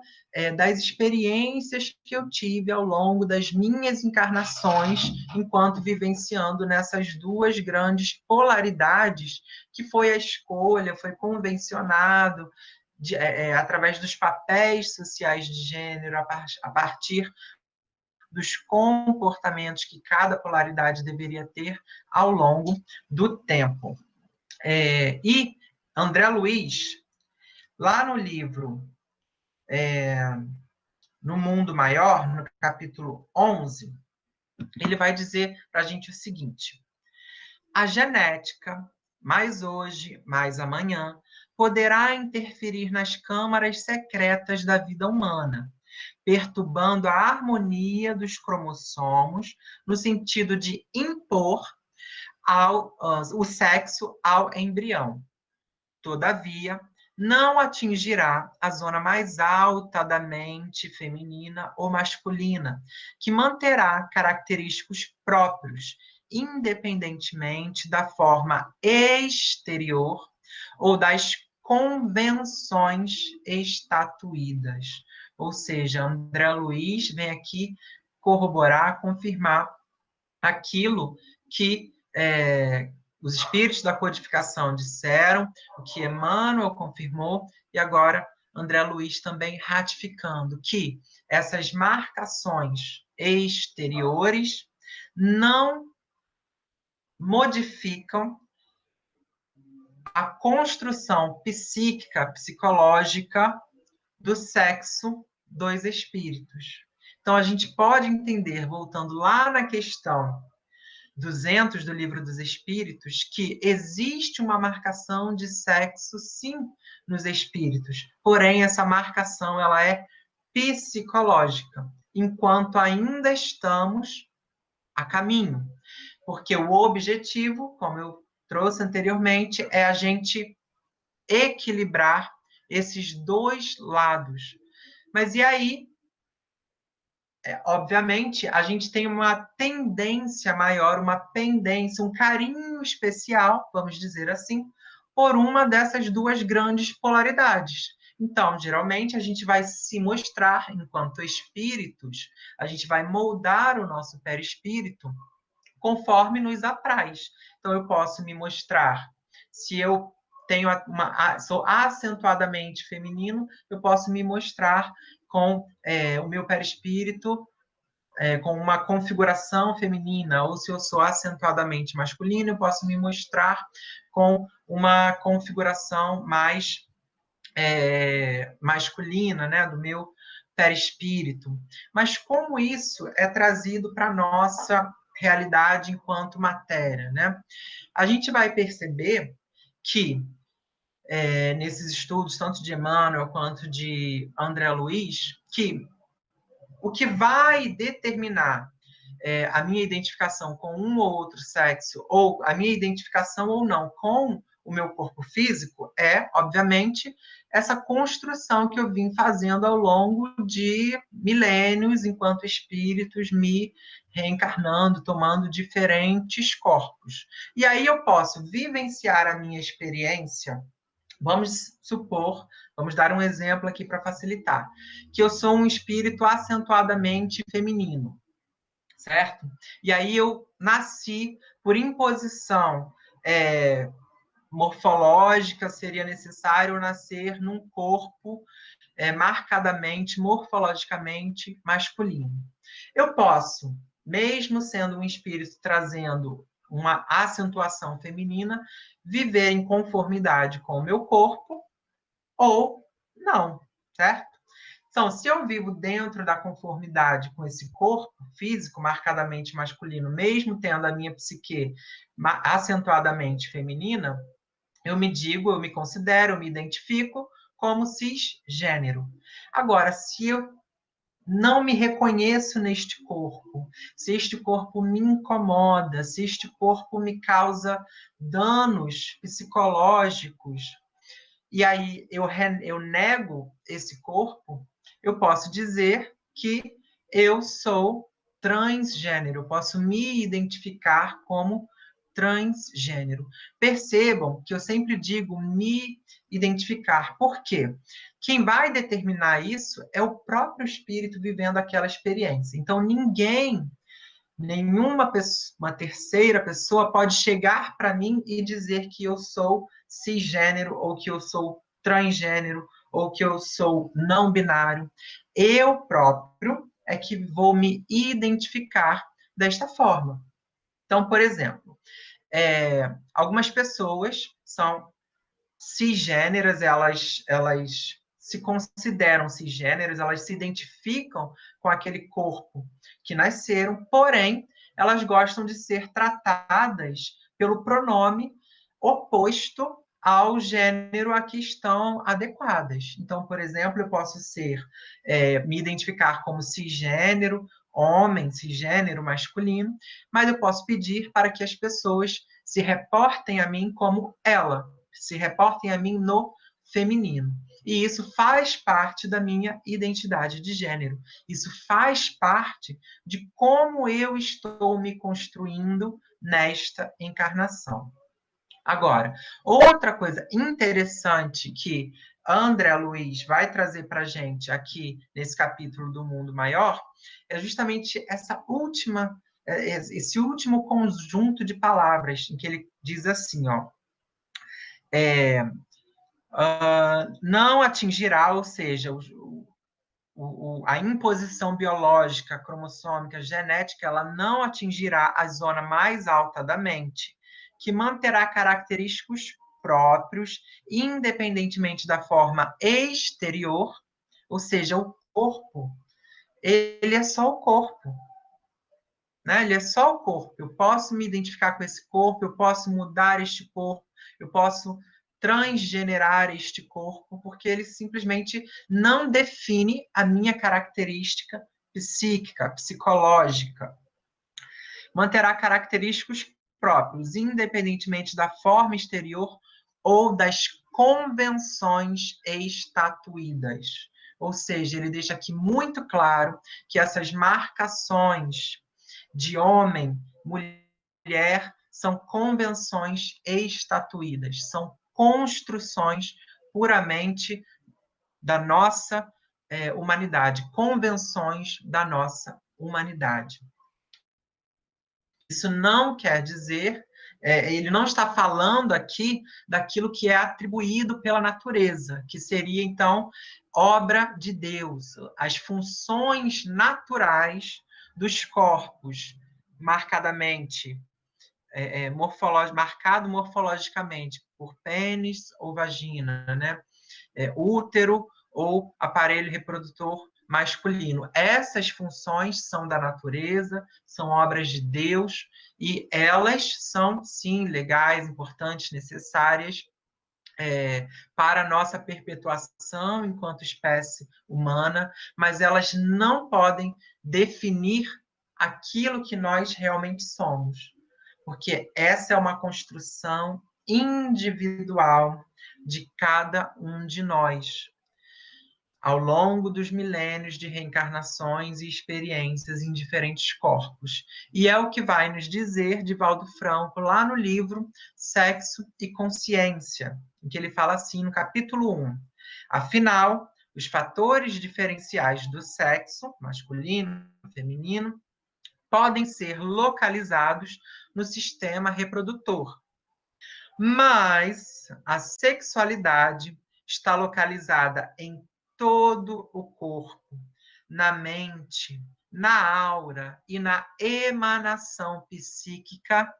das experiências que eu tive ao longo das minhas encarnações, enquanto vivenciando nessas duas grandes polaridades, que foi a escolha, foi convencionado, através dos papéis sociais de gênero, a partir dos comportamentos que cada polaridade deveria ter ao longo do tempo. E André Luiz, lá no livro No Mundo Maior, no capítulo 11, ele vai dizer para a gente o seguinte: a genética, mais hoje, mais amanhã, poderá interferir nas câmaras secretas da vida humana, perturbando a harmonia dos cromossomos, no sentido de impor o sexo ao embrião. Todavia, não atingirá a zona mais alta da mente feminina ou masculina, que manterá característicos próprios, independentemente da forma exterior ou das convenções estatuídas. Ou seja, André Luiz vem aqui corroborar, confirmar aquilo que os espíritos da codificação disseram, o que Emmanuel confirmou, e agora André Luiz também ratificando que essas marcações exteriores não modificam a construção psíquica, psicológica do sexo dos espíritos. Então, a gente pode entender, voltando lá na questão 200 do Livro dos Espíritos, que existe uma marcação de sexo, sim, nos espíritos. Porém, essa marcação ela é psicológica, enquanto ainda estamos a caminho. Porque o objetivo, como eu trouxe anteriormente, é a gente equilibrar esses dois lados. Mas e aí, obviamente, a gente tem uma tendência maior, uma pendência, um carinho especial, vamos dizer assim, por uma dessas duas grandes polaridades. Então, geralmente, a gente vai se mostrar enquanto espíritos, a gente vai moldar o nosso perispírito conforme nos apraz. Então, eu posso me mostrar, se eu sou acentuadamente feminino, eu posso me mostrar com o meu perispírito com uma configuração feminina, ou se eu sou acentuadamente masculino, eu posso me mostrar com uma configuração mais masculina, né, do meu perispírito. Mas como isso é trazido para a nossa realidade enquanto matéria, né? A gente vai perceber que nesses estudos, tanto de Emmanuel quanto de André Luiz, que o que vai determinar a minha identificação com um ou outro sexo, ou a minha identificação ou não com o meu corpo físico, é, obviamente, essa construção que eu vim fazendo ao longo de milênios, enquanto espíritos me reencarnando, tomando diferentes corpos. E aí eu posso vivenciar a minha experiência. Vamos supor, vamos dar um exemplo aqui para facilitar, que eu sou um espírito acentuadamente feminino, certo? E aí eu nasci por imposição morfológica, seria necessário nascer num corpo marcadamente, morfologicamente masculino. Eu posso, mesmo sendo um espírito trazendo uma acentuação feminina, viver em conformidade com o meu corpo ou não, certo? Então, se eu vivo dentro da conformidade com esse corpo físico marcadamente masculino, mesmo tendo a minha psique acentuadamente feminina, eu me considero, eu me identifico como cisgênero. Agora, se eu não me reconheço neste corpo, se este corpo me incomoda, se este corpo me causa danos psicológicos, e aí eu nego esse corpo, eu posso dizer que eu sou transgênero, eu posso me identificar como transgênero. Percebam que eu sempre digo me identificar. Por quê? Quem vai determinar isso é o próprio espírito vivendo aquela experiência. Então, nenhuma pessoa, uma terceira pessoa pode chegar para mim e dizer que eu sou cisgênero, ou que eu sou transgênero, ou que eu sou não binário. Eu próprio é que vou me identificar desta forma. Então, por exemplo, algumas pessoas são cisgêneras, elas se consideram cisgêneras, elas se identificam com aquele corpo que nasceram, porém, elas gostam de ser tratadas pelo pronome oposto ao gênero a que estão adequadas. Então, por exemplo, eu posso me identificar como cisgênero, homem, cisgênero masculino, mas eu posso pedir para que as pessoas se reportem a mim como ela, se reportem a mim no feminino. E isso faz parte da minha identidade de gênero. Isso faz parte de como eu estou me construindo nesta encarnação. Agora, outra coisa interessante que André Luiz vai trazer para a gente aqui nesse capítulo do Mundo Maior é justamente esse último conjunto de palavras em que ele diz assim, ó, não atingirá, ou seja, a imposição biológica, cromossômica, genética, ela não atingirá a zona mais alta da mente, que manterá característicos próprios, independentemente da forma exterior, ou seja, o corpo, ele é só o corpo. né? Ele é só o corpo. Eu posso me identificar com esse corpo, eu posso mudar este corpo, eu posso transgenerar este corpo, porque ele simplesmente não define a minha característica psíquica, psicológica. Manterá característicos próprios, independentemente da forma exterior ou das convenções estatuídas. Ou seja, ele deixa aqui muito claro que essas marcações de homem, mulher, são convenções estatuídas, são construções puramente da nossa humanidade, convenções da nossa humanidade. Isso não quer dizer, ele não está falando aqui daquilo que é atribuído pela natureza, que seria, então, obra de Deus, as funções naturais dos corpos, marcadamente, marcado morfologicamente por pênis ou vagina, né? Útero ou aparelho reprodutor masculino. Essas funções são da natureza, são obras de Deus, e elas são, sim, legais, importantes, necessárias para a nossa perpetuação enquanto espécie humana, mas elas não podem definir aquilo que nós realmente somos, porque essa é uma construção individual de cada um de nós, ao longo dos milênios de reencarnações e experiências em diferentes corpos. E é o que vai nos dizer Divaldo Franco lá no livro Sexo e Consciência, em que ele fala assim no capítulo 1. Afinal, os fatores diferenciais do sexo, masculino, feminino, podem ser localizados no sistema reprodutor. Mas a sexualidade está localizada em todo o corpo, na mente, na aura e na emanação psíquica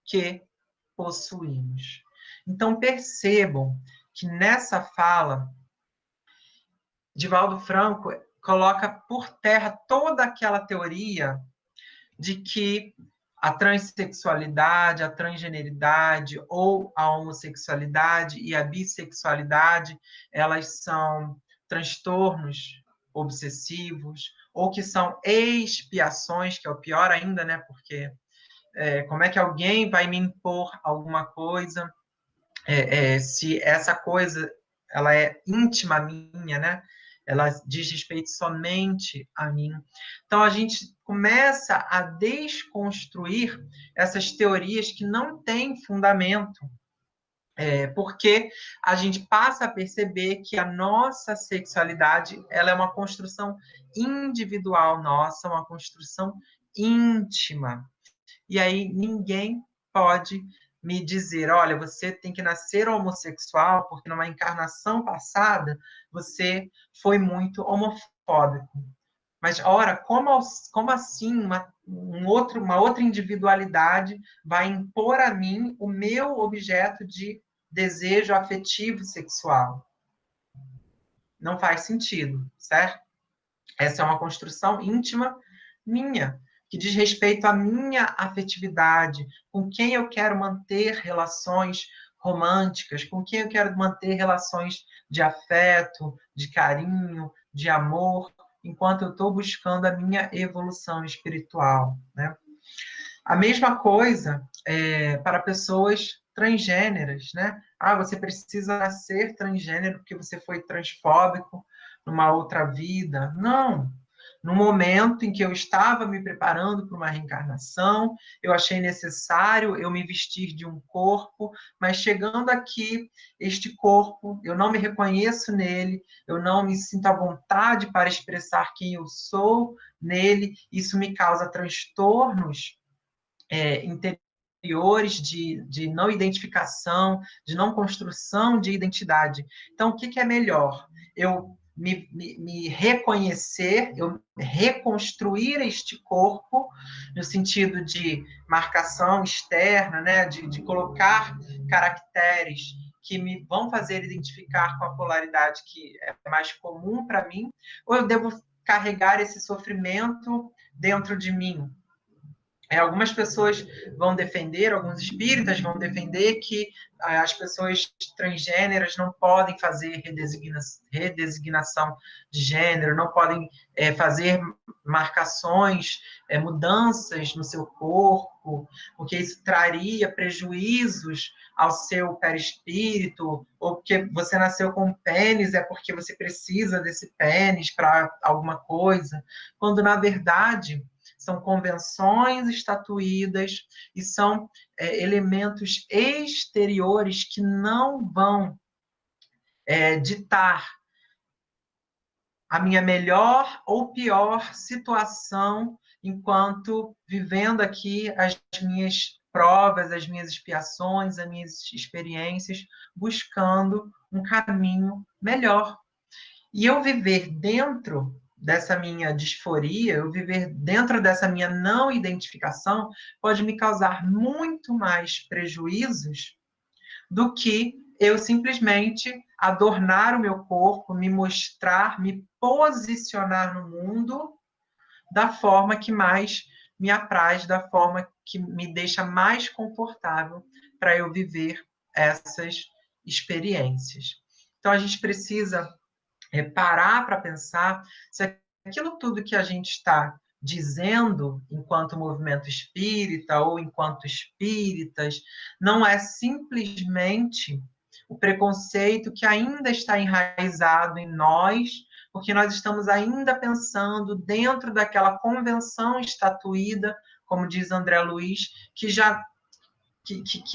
que possuímos. Então, percebam que nessa fala, Divaldo Franco coloca por terra toda aquela teoria de que a transexualidade, a transgeneridade ou a homossexualidade e a bissexualidade, elas são transtornos obsessivos ou que são expiações, que é o pior ainda, né? Porque como é que alguém vai me impor alguma coisa se essa coisa ela é íntima minha, né? Ela diz respeito somente a mim. Então, a gente começa a desconstruir essas teorias que não têm fundamento, porque a gente passa a perceber que a nossa sexualidade ela é uma construção individual nossa, uma construção íntima. E aí ninguém pode me dizer, olha, você tem que nascer homossexual porque numa encarnação passada você foi muito homofóbico. Mas, ora, como assim uma outra individualidade vai impor a mim o meu objeto de desejo afetivo sexual? Não faz sentido, certo? Essa é uma construção íntima minha, que diz respeito à minha afetividade, com quem eu quero manter relações românticas, com quem eu quero manter relações de afeto, de carinho, de amor, enquanto eu estou buscando a minha evolução espiritual, né? A mesma coisa para pessoas transgêneras, né? Ah, você precisa nascer transgênero porque você foi transfóbico numa outra vida. Não. No momento em que eu estava me preparando para uma reencarnação, eu achei necessário eu me vestir de um corpo, mas chegando aqui, este corpo, eu não me reconheço nele, eu não me sinto à vontade para expressar quem eu sou nele, isso me causa transtornos interiores de não identificação, de não construção de identidade. Então, o que é melhor? Eu me reconhecer, eu reconstruir este corpo, no sentido de marcação externa, né? de colocar caracteres que me vão fazer identificar com a polaridade que é mais comum para mim, ou eu devo carregar esse sofrimento dentro de mim, Algumas pessoas vão defender, alguns espíritas vão defender que as pessoas transgêneras não podem fazer redesignação de gênero, não podem fazer marcações, mudanças no seu corpo, porque isso traria prejuízos ao seu perispírito, ou porque você nasceu com pênis, é porque você precisa desse pênis para alguma coisa, quando, na verdade, são convenções estatuídas e são elementos exteriores que não vão ditar a minha melhor ou pior situação enquanto vivendo aqui as minhas provas, as minhas expiações, as minhas experiências, buscando um caminho melhor. E eu viver dentro dessa minha disforia, eu viver dentro dessa minha não identificação, pode me causar muito mais prejuízos do que eu simplesmente adornar o meu corpo, me mostrar, me posicionar no mundo da forma que mais me apraz, da forma que me deixa mais confortável para eu viver essas experiências. Então, a gente precisa parar para pensar se aquilo tudo que a gente está dizendo enquanto movimento espírita ou enquanto espíritas não é simplesmente o preconceito que ainda está enraizado em nós, porque nós estamos ainda pensando dentro daquela convenção estatuída, como diz André Luiz, que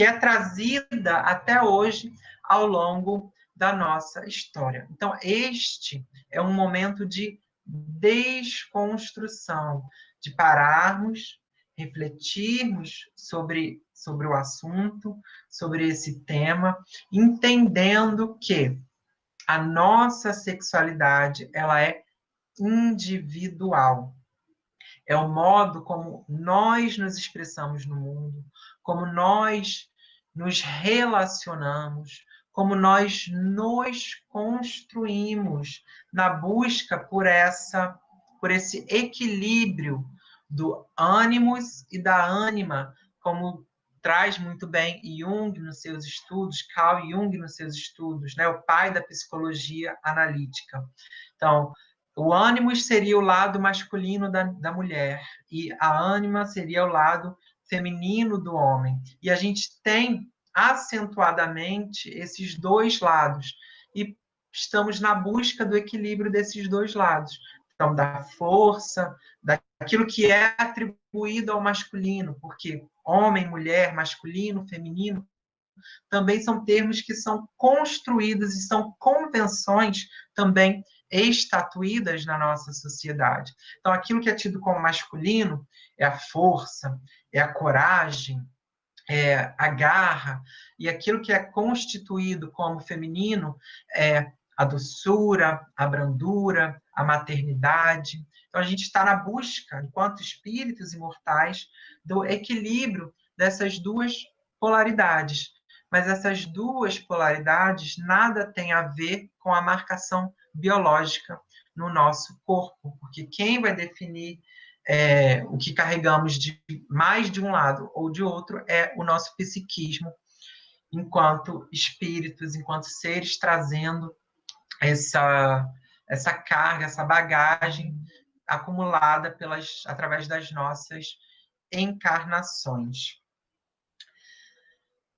é trazida até hoje ao longo da nossa história. Então, este é um momento de desconstrução, de pararmos, refletirmos sobre o assunto, sobre esse tema, entendendo que a nossa sexualidade ela é individual. É o modo como nós nos expressamos no mundo, como nós nos relacionamos, como nós nos construímos na busca por esse equilíbrio do ânimos e da ânima, como traz muito bem Jung nos seus estudos, Carl Jung nos seus estudos, né, o pai da psicologia analítica. Então, o ânimos seria o lado masculino da mulher e a ânima seria o lado feminino do homem. E a gente tem acentuadamente esses dois lados e estamos na busca do equilíbrio desses dois lados. Então, da força, daquilo que é atribuído ao masculino, porque homem, mulher, masculino, feminino, também são termos que são construídos e são convenções também estatuídas na nossa sociedade. Então, aquilo que é tido como masculino é a força, é a coragem, é a garra, e aquilo que é constituído como feminino é a doçura, a brandura, a maternidade. Então, a gente está na busca, enquanto espíritos imortais, do equilíbrio dessas duas polaridades. Mas essas duas polaridades nada tem a ver com a marcação biológica no nosso corpo, porque quem vai definir o que carregamos de mais de um lado ou de outro é o nosso psiquismo, enquanto espíritos, enquanto seres trazendo essa carga, essa bagagem acumulada através das nossas encarnações.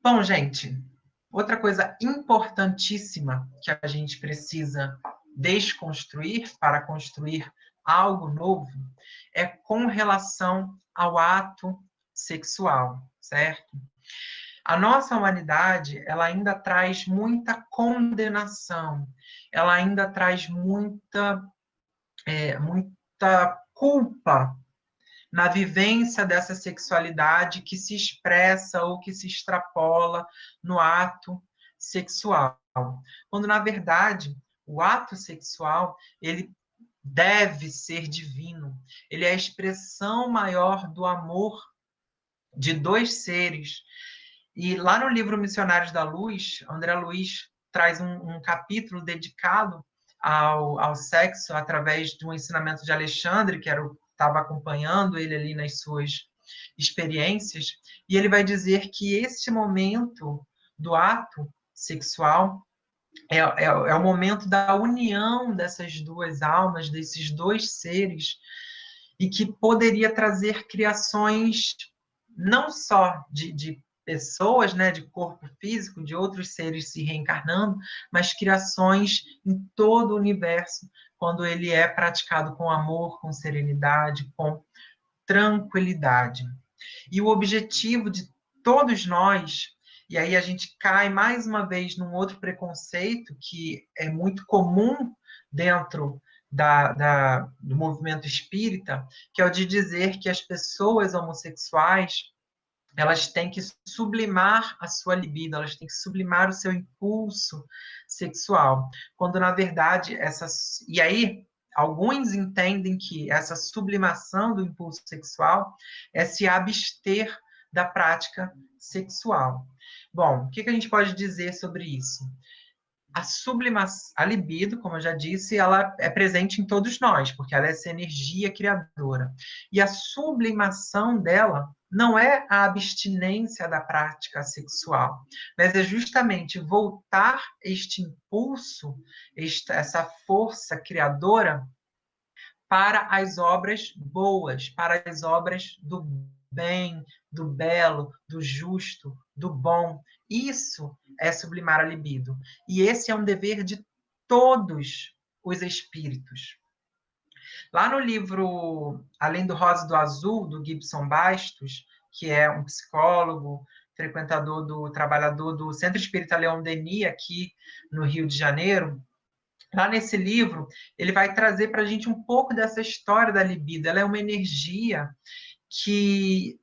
Bom, gente, outra coisa importantíssima que a gente precisa desconstruir para construir algo novo é com relação ao ato sexual, certo? A nossa humanidade, ela ainda traz muita condenação, ela ainda traz muita culpa na vivência dessa sexualidade que se expressa ou que se extrapola no ato sexual. Quando, na verdade, o ato sexual, ele deve ser divino. Ele é a expressão maior do amor de dois seres. E lá no livro Missionários da Luz, André Luiz traz um capítulo dedicado ao sexo através de um ensinamento de Alexandre, que estava acompanhando ele ali nas suas experiências, e ele vai dizer que esse momento do ato sexual é o momento da união dessas duas almas, desses dois seres, e que poderia trazer criações não só de pessoas, né, de corpo físico, de outros seres se reencarnando, mas criações em todo o universo, quando ele é praticado com amor, com serenidade, com tranquilidade. E o objetivo de todos nós, e aí a gente cai mais uma vez num outro preconceito que é muito comum dentro do movimento espírita, que é o de dizer que as pessoas homossexuais elas têm que sublimar a sua libido, elas têm que sublimar o seu impulso sexual, quando na verdade essas e aí alguns entendem que essa sublimação do impulso sexual é se abster da prática sexual. Bom, o que a gente pode dizer sobre isso? A libido, como eu já disse, ela é presente em todos nós, porque ela é essa energia criadora. E a sublimação dela não é a abstinência da prática sexual, mas é justamente voltar este impulso, essa força criadora para as obras boas, para as obras do bem, do belo, do justo, do bom. Isso é sublimar a libido. E esse é um dever de todos os espíritos. Lá no livro Além do Rosa e do Azul, do Gibson Bastos, que é um psicólogo, frequentador do trabalhador do Centro Espírita Leon Denis, aqui no Rio de Janeiro, lá nesse livro, ele vai trazer para a gente um pouco dessa história da libido. Ela é uma energia que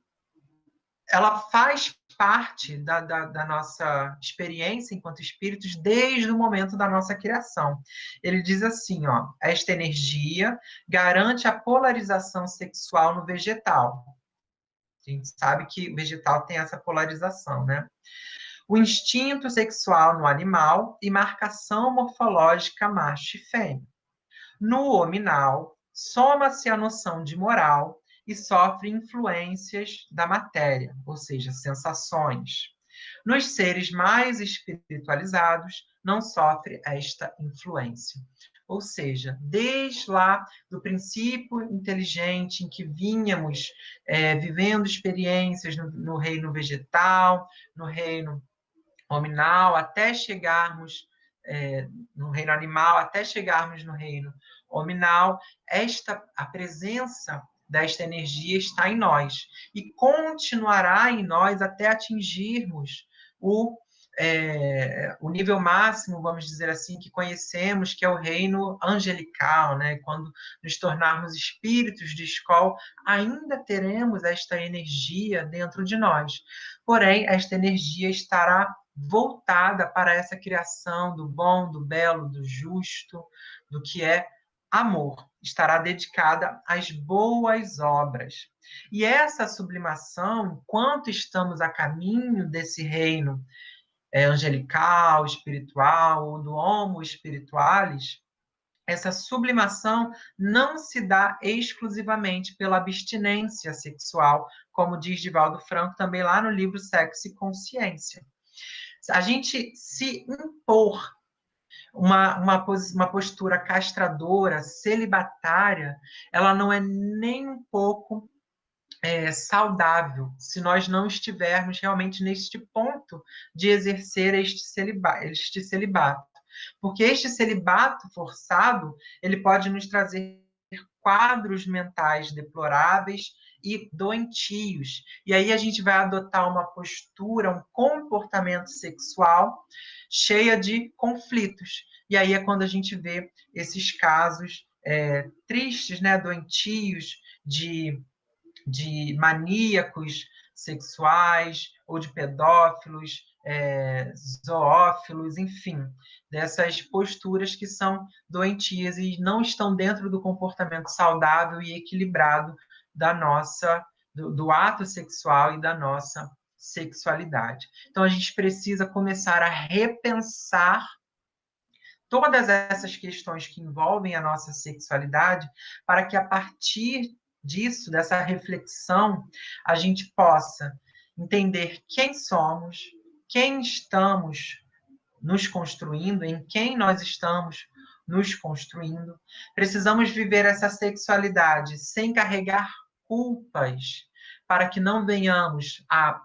ela faz parte da nossa experiência enquanto espíritos desde o momento da nossa criação. Ele diz assim, ó, esta energia garante a polarização sexual no vegetal. A gente sabe que o vegetal tem essa polarização, né? O instinto sexual no animal e marcação morfológica macho e fêmea. No hominal, soma-se a noção de moral e sofre influências da matéria, ou seja, sensações. Nos seres mais espiritualizados, não sofre esta influência. Ou seja, desde lá do princípio inteligente em que vínhamos vivendo experiências no reino vegetal, no reino hominal, até chegarmos no reino animal, até chegarmos no reino hominal, a presença desta energia está em nós e continuará em nós até atingirmos o nível máximo, vamos dizer assim, que conhecemos, que é o reino angelical, né? Quando nos tornarmos espíritos de escola, ainda teremos esta energia dentro de nós. Porém, esta energia estará voltada para essa criação do bom, do belo, do justo, do que é amor. Estará dedicada às boas obras. E essa sublimação, enquanto estamos a caminho desse reino angelical, espiritual, ou do homo spiritualis, essa sublimação não se dá exclusivamente pela abstinência sexual, como diz Divaldo Franco também lá no livro Sexo e Consciência. A gente se impor uma postura castradora, celibatária, ela não é nem um pouco saudável se nós não estivermos realmente neste ponto de exercer este celibato. Porque este celibato forçado, ele pode nos trazer quadros mentais deploráveis e doentios. E aí a gente vai adotar uma postura, um comportamento sexual cheia de conflitos. E aí é quando a gente vê esses casos tristes, né, doentios, de maníacos sexuais ou de pedófilos, zoófilos, enfim, dessas posturas que são doentias e não estão dentro do comportamento saudável e equilibrado do ato sexual e da nossa sexualidade. Então, a gente precisa começar a repensar todas essas questões que envolvem a nossa sexualidade para que, a partir disso, dessa reflexão, a gente possa entender quem somos, quem estamos nos construindo, em quem nós estamos nos construindo. Precisamos viver essa sexualidade sem carregar culpas, para que não venhamos a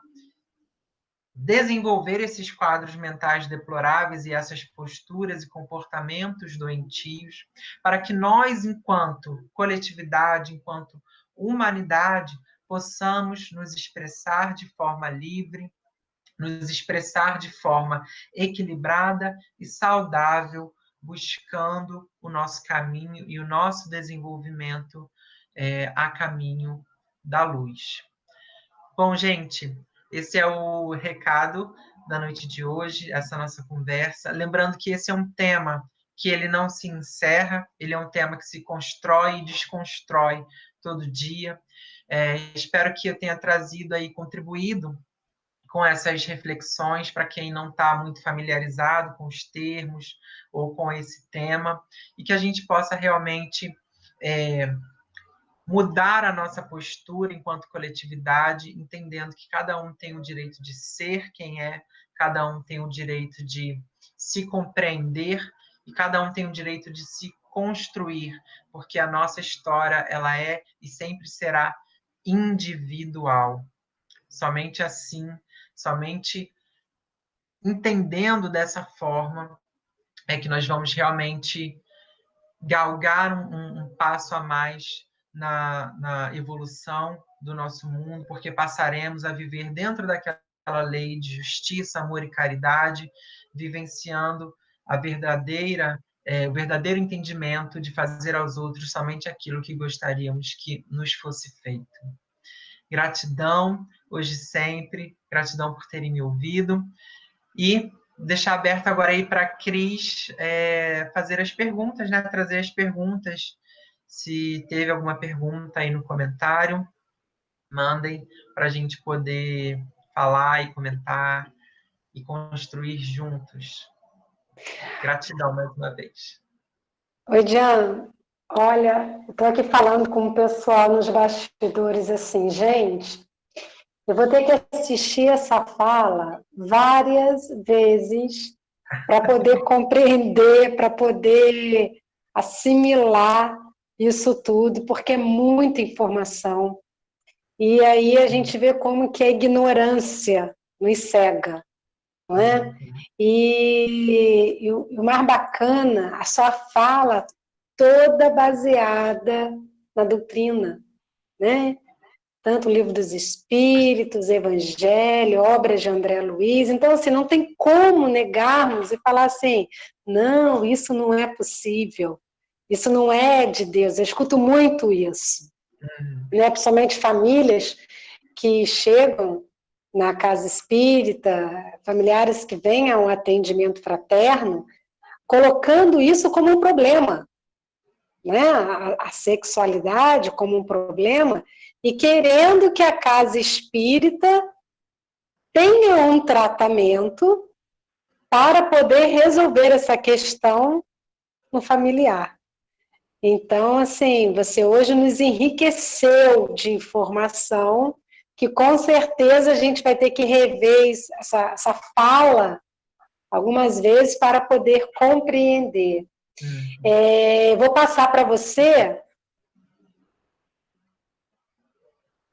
desenvolver esses quadros mentais deploráveis e essas posturas e comportamentos doentios, para que nós, enquanto coletividade, enquanto humanidade, possamos nos expressar de forma livre, nos expressar de forma equilibrada e saudável, buscando o nosso caminho e o nosso desenvolvimento a caminho da luz. Bom, gente, esse é o recado da noite de hoje, essa nossa conversa. Lembrando que esse é um tema que ele não se encerra, ele é um tema que se constrói e desconstrói todo dia. Espero que eu tenha trazido aí, contribuído com essas reflexões para quem não está muito familiarizado com os termos ou com esse tema, e que a gente possa realmente mudar a nossa postura enquanto coletividade, entendendo que cada um tem o direito de ser quem é, cada um tem o direito de se compreender e cada um tem o direito de se construir, porque a nossa história ela é e sempre será individual. Somente assim, somente entendendo dessa forma, é que nós vamos realmente galgar um passo a mais na evolução do nosso mundo, porque passaremos a viver dentro daquela lei de justiça, amor e caridade, vivenciando o verdadeiro entendimento de fazer aos outros somente aquilo que gostaríamos que nos fosse feito. Gratidão, hoje e sempre, gratidão por terem me ouvido, e deixar aberto agora aí para a Cris fazer as perguntas, né? Trazer as perguntas. Se teve alguma pergunta aí no comentário, mandem para a gente poder falar e comentar e construir juntos. Gratidão mais uma vez. Oi, Diana. Olha, eu estou aqui falando com o pessoal nos bastidores assim, gente, eu vou ter que assistir essa fala várias vezes para poder compreender, para poder assimilar isso tudo, porque é muita informação. E aí a gente vê como que a ignorância nos cega, não é? E o mais bacana, a sua fala toda baseada na doutrina, né? Tanto o Livro dos Espíritos, Evangelho, obras de André Luiz. Então, assim, não tem como negarmos e falar assim, não, isso não é possível, isso não é de Deus. Eu escuto muito isso, né? Principalmente famílias que chegam na casa espírita, familiares que vêm a um atendimento fraterno, colocando isso como um problema, né? A sexualidade como um problema, e querendo que a casa espírita tenha um tratamento para poder resolver essa questão no familiar. Então, assim, você hoje nos enriqueceu de informação, que com certeza a gente vai ter que rever essa fala algumas vezes para poder compreender. Vou passar para você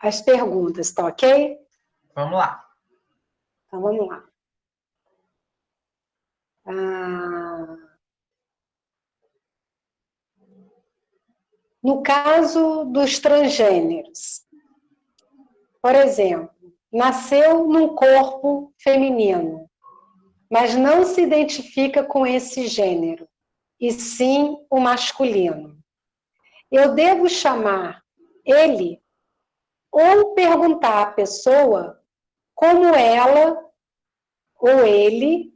as perguntas, tá ok? Vamos lá. Então, vamos lá. No caso dos transgêneros, por exemplo, nasceu num corpo feminino, mas não se identifica com esse gênero, e sim o masculino. Eu devo chamar ele ou perguntar à pessoa como ela ou ele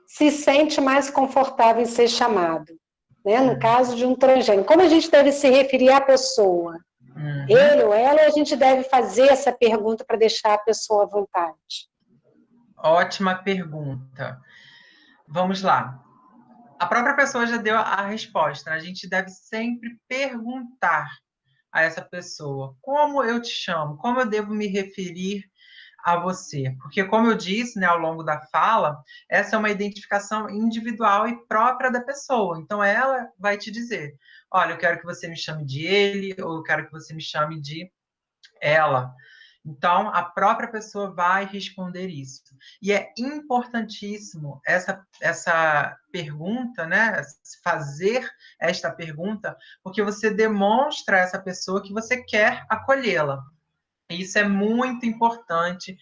se sente mais confortável em ser chamado, né? No caso de um transgênero. Como a gente deve se referir à pessoa? Ele ou ela, ou a gente deve fazer essa pergunta para deixar a pessoa à vontade? Ótima pergunta. Vamos lá. A própria pessoa já deu a resposta. A gente deve sempre perguntar a essa pessoa? Como eu te chamo? Como eu devo me referir a você? Porque, como eu disse, né, ao longo da fala, essa é uma identificação individual e própria da pessoa. Então, ela vai te dizer: olha, eu quero que você me chame de ele, ou eu quero que você me chame de ela. Então, a própria pessoa vai responder isso. E é importantíssimo essa pergunta, né? Fazer esta pergunta, porque você demonstra a essa pessoa que você quer acolhê-la. Isso é muito importante,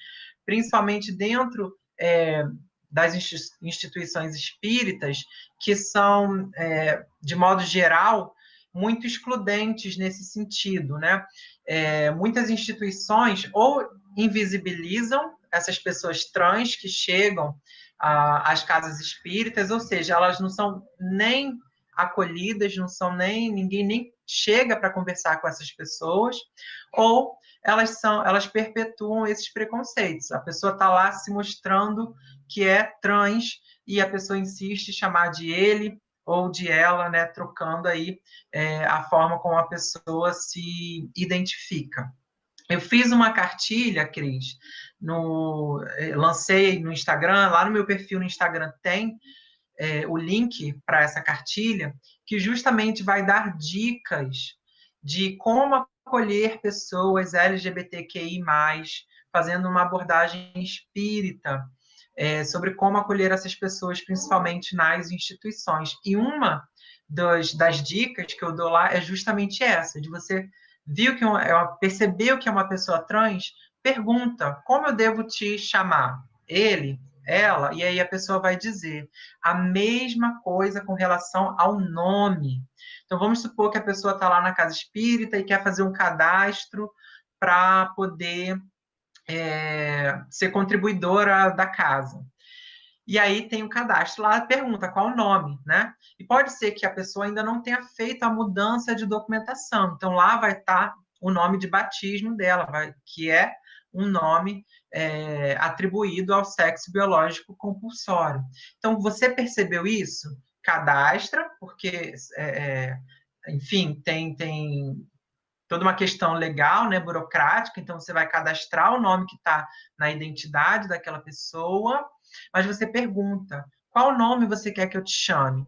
principalmente dentro das instituições espíritas, que são, de modo geral, muito excludentes nesse sentido, né? Muitas instituições ou invisibilizam essas pessoas trans que chegam às casas espíritas, ou seja, elas não são nem acolhidas, não são ninguém nem chega para conversar com essas pessoas, ou elas perpetuam esses preconceitos. A pessoa está lá se mostrando que é trans e a pessoa insiste em chamar de ele ou de ela, né, trocando aí a forma como a pessoa se identifica. Eu fiz uma cartilha, Cris, lancei no Instagram, lá no meu perfil no Instagram tem o link para essa cartilha, que justamente vai dar dicas de como acolher pessoas LGBTQI+, fazendo uma abordagem espírita, sobre como acolher essas pessoas, principalmente nas instituições. E uma das dicas que eu dou lá é justamente essa, de você percebeu que é uma pessoa trans, pergunta, como eu devo te chamar? Ele, ela, e aí a pessoa vai dizer a mesma coisa com relação ao nome. Então, vamos supor que a pessoa está lá na casa espírita e quer fazer um cadastro para poder ser contribuidora da casa. E aí tem o cadastro lá, pergunta qual o nome, né? E pode ser que a pessoa ainda não tenha feito a mudança de documentação. Então, lá vai estar o nome de batismo dela, que é um nome atribuído ao sexo biológico compulsório. Então, você percebeu isso? Cadastra, porque, enfim, tem toda uma questão legal, né, burocrática, então você vai cadastrar o nome que está na identidade daquela pessoa, mas você pergunta, qual nome você quer que eu te chame?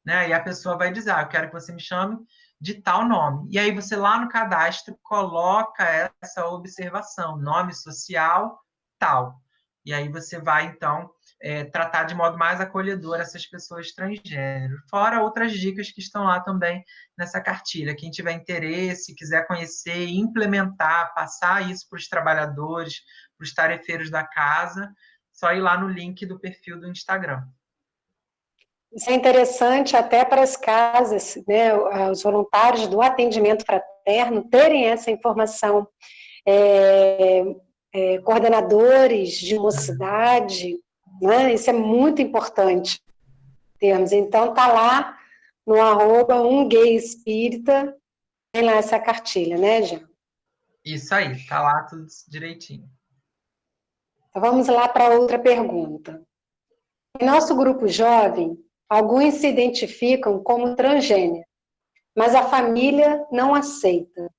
Né? E a pessoa vai dizer, eu quero que você me chame de tal nome. E aí você lá no cadastro coloca essa observação, nome social, tal. E aí você vai, então, tratar de modo mais acolhedor essas pessoas transgênero. Fora outras dicas que estão lá também nessa cartilha. Quem tiver interesse, quiser conhecer, implementar, passar isso para os trabalhadores, para os tarefeiros da casa, só ir lá no link do perfil do Instagram. Isso é interessante até para as casas, né, os voluntários do atendimento fraterno terem essa informação. Coordenadores de mocidade, né, isso é muito importante termos. Então, está lá no @umgayespírita, tem lá essa cartilha, né, Jean? Isso aí, está lá tudo direitinho. Então, vamos lá para outra pergunta. Em nosso grupo jovem, alguns se identificam como transgênero, mas a família não aceita.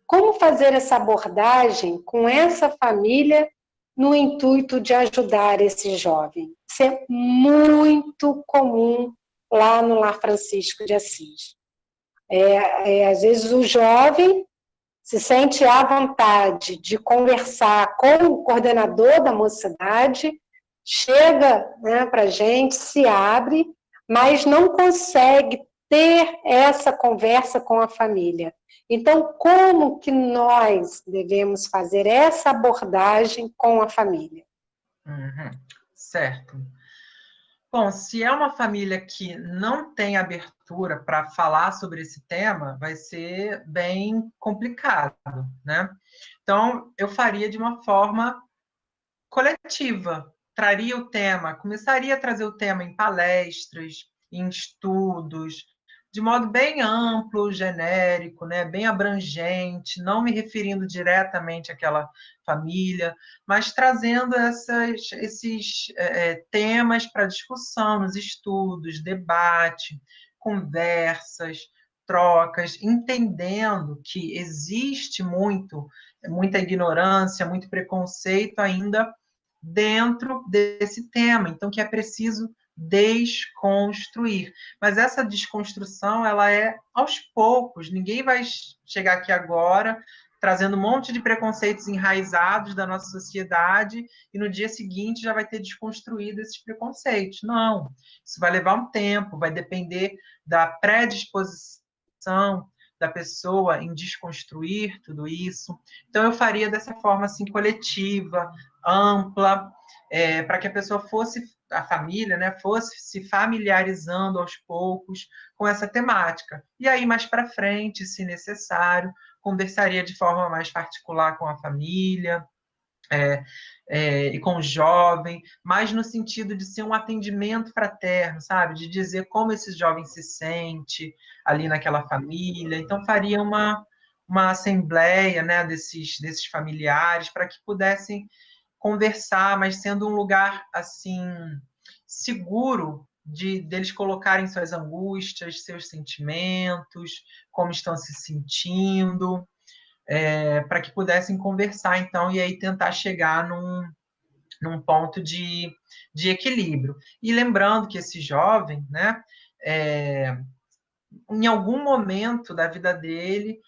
Como fazer essa abordagem com essa família no intuito de ajudar esse jovem? Isso é muito comum lá no Lar Francisco de Assis. Às vezes o jovem se sente à vontade de conversar com o coordenador da mocidade, chega, né, para a gente, se abre, mas não consegue ter essa conversa com a família. Então, como que nós devemos fazer essa abordagem com a família? Certo. Bom, se é uma família que não tem abertura para falar sobre esse tema, vai ser bem complicado, né? Então, eu faria de uma forma coletiva, traria o tema, começaria a trazer o tema em palestras, em estudos, de modo bem amplo, genérico, né, bem abrangente, não me referindo diretamente àquela família, mas trazendo esses temas para discussão nos estudos, debate, conversas, trocas, entendendo que existe muita ignorância, muito preconceito ainda dentro desse tema, então que é preciso desconstruir. Mas essa desconstrução, ela é aos poucos, ninguém vai chegar aqui agora trazendo um monte de preconceitos enraizados da nossa sociedade e no dia seguinte já vai ter desconstruído esses preconceitos. Não, isso vai levar um tempo, vai depender da predisposição da pessoa em desconstruir tudo isso. Então, eu faria dessa forma assim, coletiva, ampla, para que a pessoa fosse, a família, né, fosse se familiarizando aos poucos com essa temática. E aí, mais para frente, se necessário, conversaria de forma mais particular com a família, e com o jovem, mas no sentido de ser um atendimento fraterno, sabe? De dizer como esse jovem se sente ali naquela família. Então, faria uma assembleia, né, desses familiares para que pudessem conversar, mas sendo um lugar assim seguro deles colocarem suas angústias, seus sentimentos, como estão se sentindo, para que pudessem conversar, então, e aí tentar chegar num ponto de equilíbrio. E lembrando que esse jovem, né, em algum momento da vida dele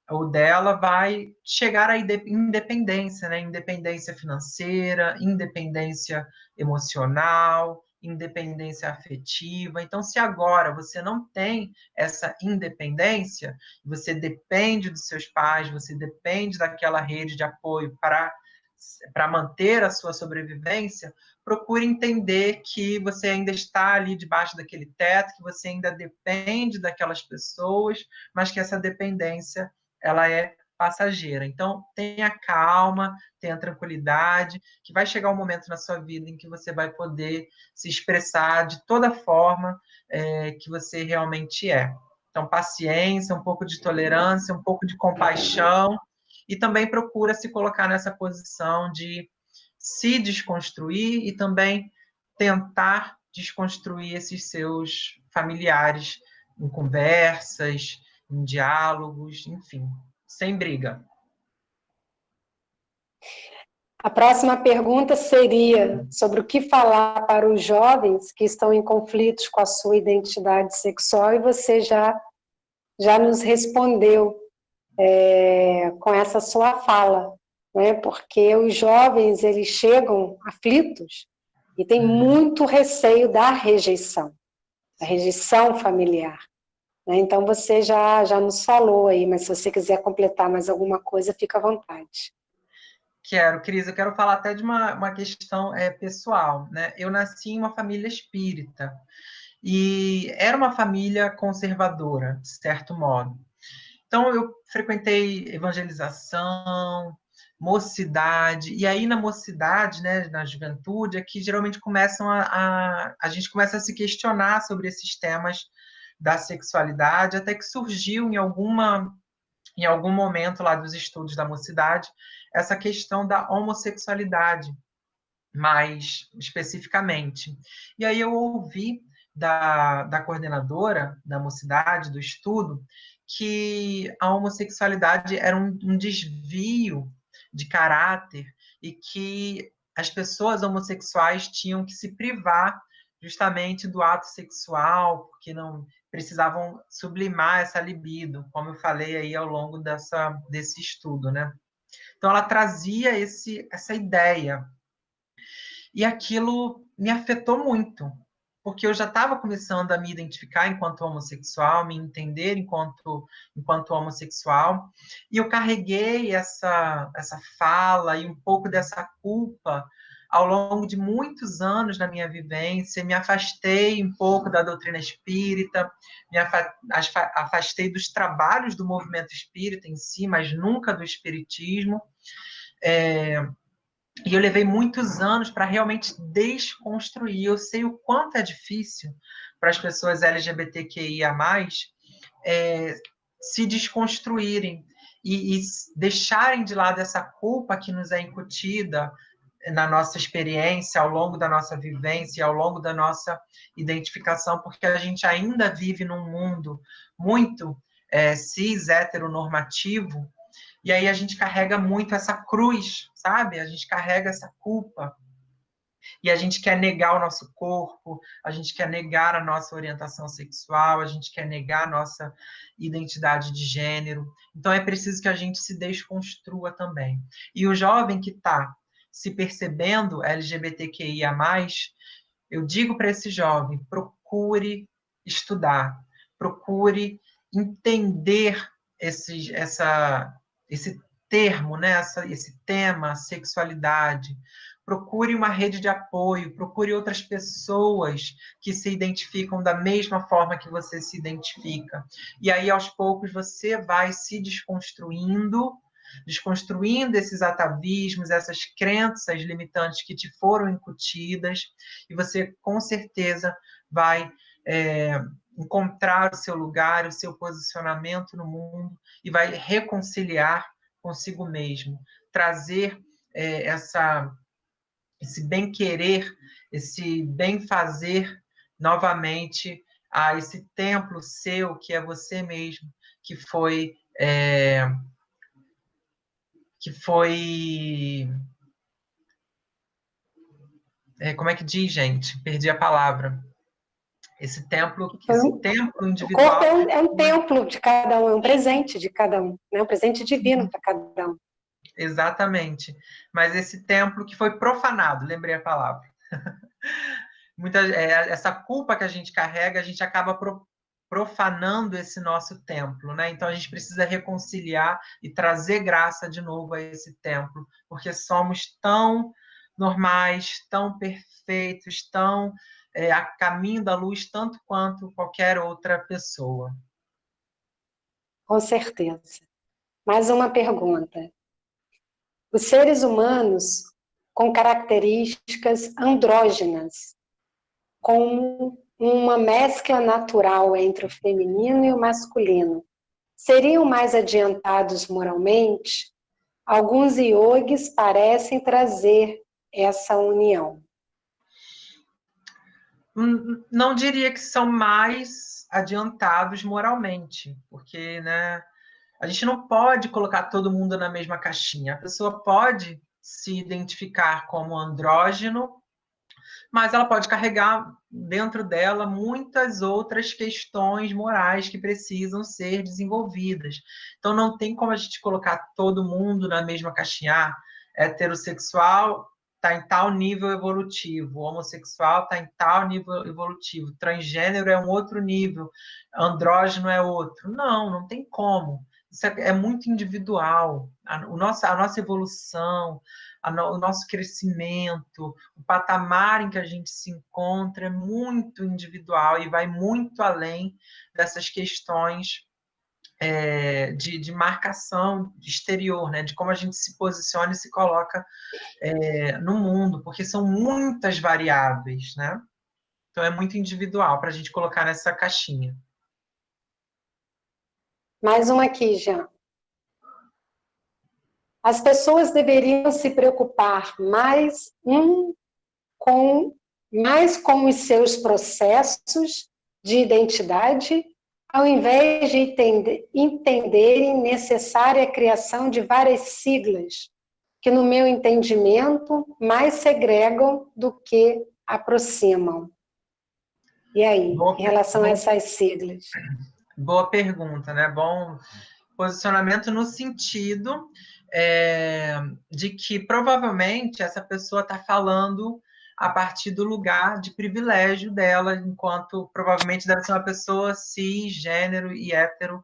ou dela vai chegar à independência, né? Independência financeira, independência emocional, independência afetiva. Então, se agora você não tem essa independência, você depende dos seus pais, você depende daquela rede de apoio para manter a sua sobrevivência, procure entender que você ainda está ali debaixo daquele teto, que você ainda depende daquelas pessoas, mas que essa dependência ela é passageira. Então, tenha calma, tenha tranquilidade, que vai chegar um momento na sua vida em que você vai poder se expressar de toda forma que você realmente é. Então, paciência, um pouco de tolerância, um pouco de compaixão, e também procura se colocar nessa posição de se desconstruir e também tentar desconstruir esses seus familiares em conversas, em diálogos, enfim, sem briga. A próxima pergunta seria sobre o que falar para os jovens que estão em conflitos com a sua identidade sexual, e você já nos respondeu com essa sua fala, né? Porque os jovens, eles chegam aflitos e têm muito receio da rejeição familiar. Né? Então, você já nos falou aí, mas se você quiser completar mais alguma coisa, fica à vontade. Quero, Cris, eu quero falar até de uma questão pessoal, né? Eu nasci em uma família espírita e era uma família conservadora, de certo modo. Então, eu frequentei evangelização, mocidade, e aí na mocidade, né, na juventude, é que geralmente a gente começa a se questionar sobre esses temas da sexualidade, até que surgiu em algum momento lá dos estudos da mocidade, essa questão da homossexualidade, mais especificamente. E aí eu ouvi da coordenadora da mocidade, do estudo, que a homossexualidade era um desvio de caráter e que as pessoas homossexuais tinham que se privar justamente do ato sexual, porque não precisavam sublimar essa libido, como eu falei aí ao longo desse estudo, né? Então ela trazia essa ideia e aquilo me afetou muito, porque eu já estava começando a me identificar enquanto homossexual, me entender enquanto homossexual, e eu carreguei essa fala e um pouco dessa culpa ao longo de muitos anos na minha vivência, me afastei um pouco da doutrina espírita, me afastei dos trabalhos do movimento espírita em si, mas nunca do espiritismo. E eu levei muitos anos para realmente desconstruir. Eu sei o quanto é difícil para as pessoas LGBTQIA+, se desconstruírem e deixarem de lado essa culpa que nos é incutida na nossa experiência, ao longo da nossa vivência, ao longo da nossa identificação, porque a gente ainda vive num mundo muito cis, heteronormativo, e aí a gente carrega muito essa cruz, sabe? A gente carrega essa culpa. E a gente quer negar o nosso corpo, a gente quer negar a nossa orientação sexual, a gente quer negar a nossa identidade de gênero. Então é preciso que a gente se desconstrua também. E o jovem que está se percebendo LGBTQIA+, eu digo para esse jovem, procure estudar, procure entender esse termo, né? Esse tema, sexualidade. Procure uma rede de apoio, procure outras pessoas que se identificam da mesma forma que você se identifica. E aí, aos poucos, você vai se desconstruindo esses atavismos, essas crenças limitantes que te foram incutidas, e você, com certeza, vai encontrar o seu lugar, o seu posicionamento no mundo, e vai reconciliar consigo mesmo, trazer esse bem-querer, esse bem-fazer novamente a esse templo seu, que é você mesmo, que foi como é que diz, gente? Perdi a palavra. Esse templo O corpo individual. é um templo de cada um, é um presente de cada um, né? Um presente divino para cada um. Exatamente. Mas esse templo que foi profanado, lembrei a palavra. Essa culpa que a gente carrega, a gente acaba profanando esse nosso templo, né? Então a gente precisa reconciliar e trazer graça de novo a esse templo, porque somos tão normais, tão perfeitos, tão a caminho da luz, tanto quanto qualquer outra pessoa. Com certeza. Mais uma pergunta. Os seres humanos com características andrógenas, com uma mescla natural entre o feminino e o masculino, seriam mais adiantados moralmente? Alguns yogis parecem trazer essa união. Não diria que são mais adiantados moralmente, porque, né, a gente não pode colocar todo mundo na mesma caixinha. A pessoa pode se identificar como andrógeno, mas ela pode carregar dentro dela muitas outras questões morais que precisam ser desenvolvidas. Então, não tem como a gente colocar todo mundo na mesma caixinha. Heterossexual está em tal nível evolutivo, homossexual está em tal nível evolutivo, transgênero é um outro nível, andrógeno é outro. Não tem como. Isso é muito individual. A nossa evolução, o nosso crescimento, o patamar em que a gente se encontra é muito individual e vai muito além dessas questões de marcação exterior, né? De como a gente se posiciona e se coloca no mundo, porque são muitas variáveis, né? Então é muito individual para a gente colocar nessa caixinha. Mais uma aqui, Jean. As pessoas deveriam se preocupar mais com os seus processos de identidade, ao invés de entenderem necessária a criação de várias siglas, que, no meu entendimento, mais segregam do que aproximam. E aí, em relação a essas siglas? Boa pergunta, né? Bom posicionamento no sentido de que provavelmente essa pessoa está falando a partir do lugar de privilégio dela, enquanto provavelmente deve ser uma pessoa cis, gênero e hétero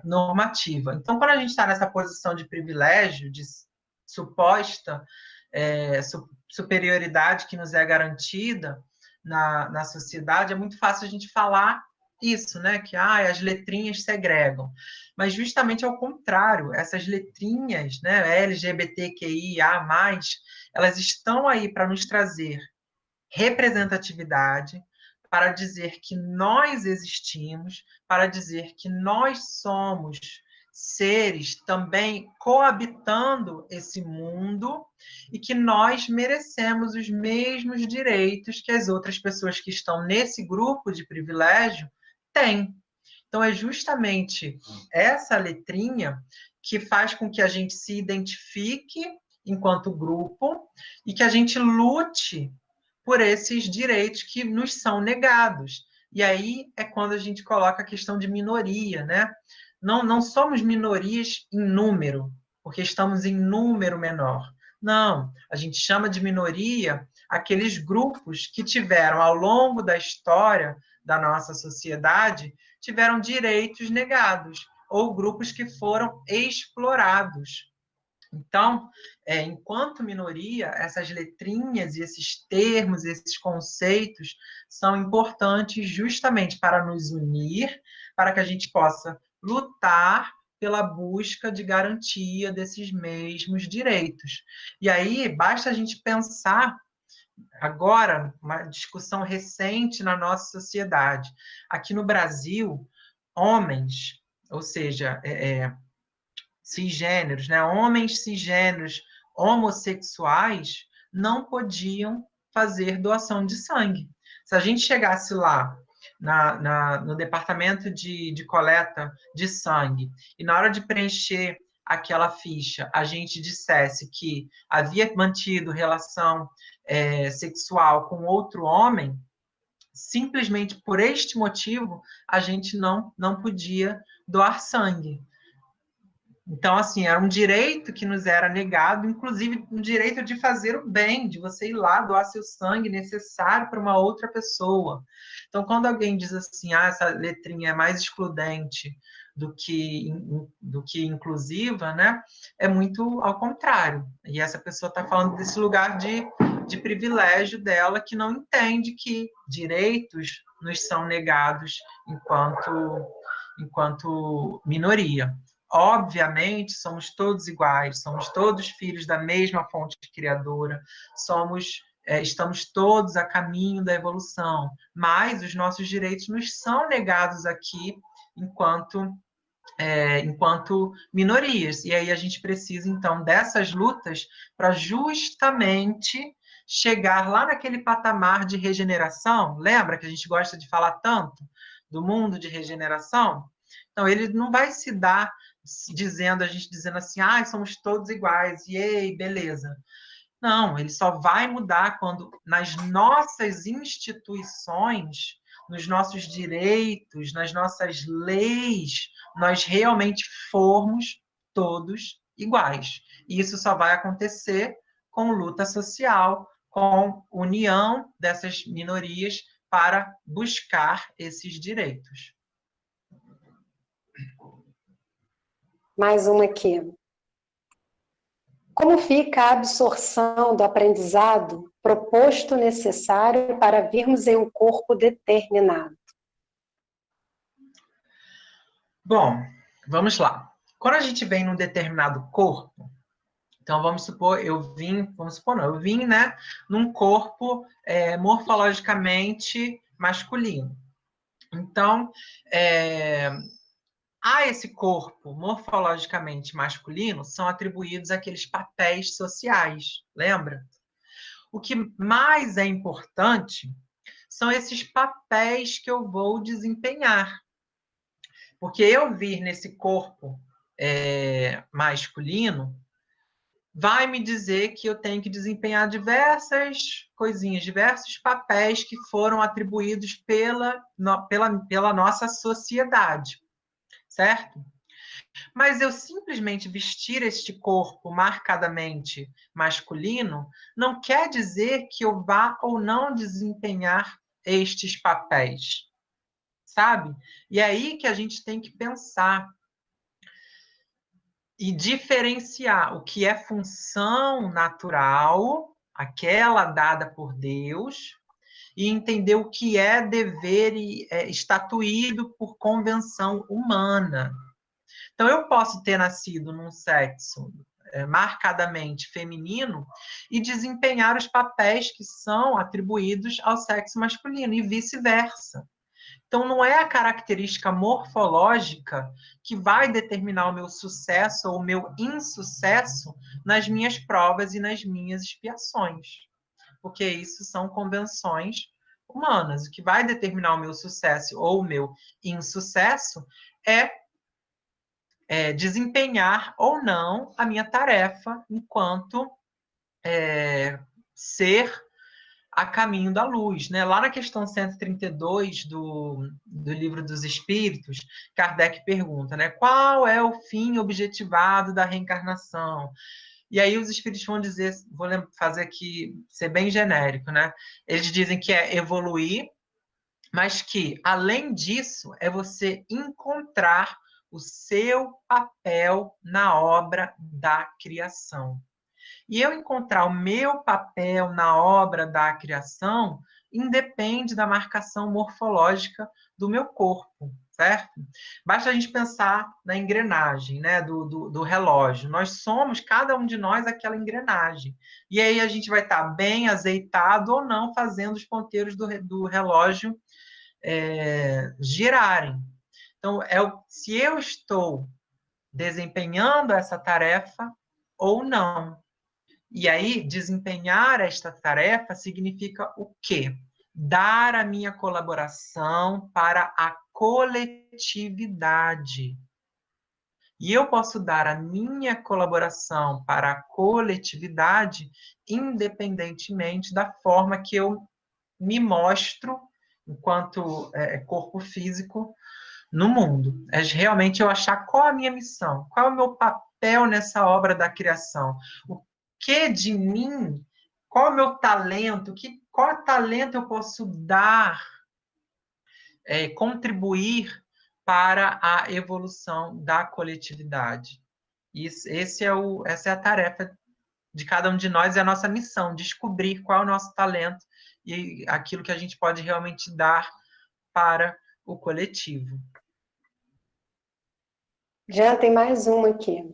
normativa. Então, quando a gente está nessa posição de privilégio, de suposta superioridade que nos é garantida na sociedade, é muito fácil a gente falar isso, né? Que as letrinhas segregam. Mas justamente ao contrário, essas letrinhas, né, LGBTQIA+, elas estão aí para nos trazer representatividade, para dizer que nós existimos, para dizer que nós somos seres também coabitando esse mundo e que nós merecemos os mesmos direitos que as outras pessoas que estão nesse grupo de privilégio têm. Então, é justamente essa letrinha que faz com que a gente se identifique enquanto grupo e que a gente lute por esses direitos que nos são negados. E aí é quando a gente coloca a questão de minoria, né? Não somos minorias em número, porque estamos em número menor. Não, a gente chama de minoria aqueles grupos que tiveram, ao longo da história da nossa sociedade, tiveram direitos negados, ou grupos que foram explorados. Então, enquanto minoria, essas letrinhas e esses termos, esses conceitos são importantes justamente para nos unir, para que a gente possa lutar pela busca de garantia desses mesmos direitos. E aí, basta a gente pensar agora, uma discussão recente na nossa sociedade. Aqui no Brasil, homens, ou seja, cisgêneros, né? Homens cisgêneros homossexuais não podiam fazer doação de sangue. Se a gente chegasse lá no departamento de coleta de sangue e na hora de preencher aquela ficha a gente dissesse que havia mantido relação sexual com outro homem, simplesmente por este motivo a gente não podia doar sangue. Então, assim, era um direito que nos era negado, inclusive um direito de fazer o bem, de você ir lá doar seu sangue necessário para uma outra pessoa. Então, quando alguém diz assim, essa letrinha é mais excludente do que inclusiva, né? É muito ao contrário. E essa pessoa está falando desse lugar de privilégio dela, que não entende que direitos nos são negados enquanto minoria. Obviamente, somos todos iguais, somos todos filhos da mesma fonte criadora, estamos todos a caminho da evolução, mas os nossos direitos nos são negados aqui enquanto minorias. E aí a gente precisa, então, dessas lutas para justamente chegar lá naquele patamar de regeneração. Lembra que a gente gosta de falar tanto do mundo de regeneração? Então, ele não vai se dar a gente dizendo assim, somos todos iguais, e ei, beleza. Não, ele só vai mudar quando nas nossas instituições, nos nossos direitos, nas nossas leis, nós realmente formos todos iguais. E isso só vai acontecer com luta social, com união dessas minorias para buscar esses direitos. Mais uma aqui. Como fica a absorção do aprendizado proposto necessário para virmos em um corpo determinado? Bom, vamos lá. Quando a gente vem num determinado corpo, então vamos supor, eu vim, né, num corpo morfologicamente masculino. Então, a esse corpo morfologicamente masculino são atribuídos aqueles papéis sociais, lembra? O que mais é importante são esses papéis que eu vou desempenhar. Porque eu vir nesse corpo masculino vai me dizer que eu tenho que desempenhar diversas coisinhas, diversos papéis que foram atribuídos pela nossa sociedade, certo? Mas eu simplesmente vestir este corpo marcadamente masculino não quer dizer que eu vá ou não desempenhar estes papéis, sabe? E é aí que a gente tem que pensar e diferenciar o que é função natural, aquela dada por Deus, e entender o que é dever estatuído por convenção humana. Então, eu posso ter nascido num sexo marcadamente feminino e desempenhar os papéis que são atribuídos ao sexo masculino, e vice-versa. Então, não é a característica morfológica que vai determinar o meu sucesso ou o meu insucesso nas minhas provas e nas minhas expiações, porque isso são convenções humanas. O que vai determinar o meu sucesso ou o meu insucesso é desempenhar ou não a minha tarefa enquanto ser a caminho da luz, né? Lá na questão 132 do Livro dos Espíritos, Kardec pergunta, né? Qual é o fim objetivado da reencarnação? E aí os espíritos vão dizer, vou fazer aqui, ser bem genérico, né? Eles dizem que é evoluir, mas que, além disso, é você encontrar o seu papel na obra da criação. E eu encontrar o meu papel na obra da criação independe da marcação morfológica do meu corpo, certo? Basta a gente pensar na engrenagem, né, do relógio. Nós somos, cada um de nós, aquela engrenagem. E aí a gente vai estar bem azeitado ou não fazendo os ponteiros do relógio girarem. Então, se eu estou desempenhando essa tarefa ou não. E aí, desempenhar esta tarefa significa o quê? Dar a minha colaboração para a coletividade. E eu posso dar a minha colaboração para a coletividade independentemente da forma que eu me mostro enquanto corpo físico no mundo. É realmente eu achar qual a minha missão, qual é o meu papel nessa obra da criação. O que de mim, qual é o meu talento, qual talento eu posso dar, contribuir para a evolução da coletividade. Essa é a tarefa de cada um de nós, é a nossa missão, descobrir qual é o nosso talento e aquilo que a gente pode realmente dar para o coletivo. Já tem mais uma aqui.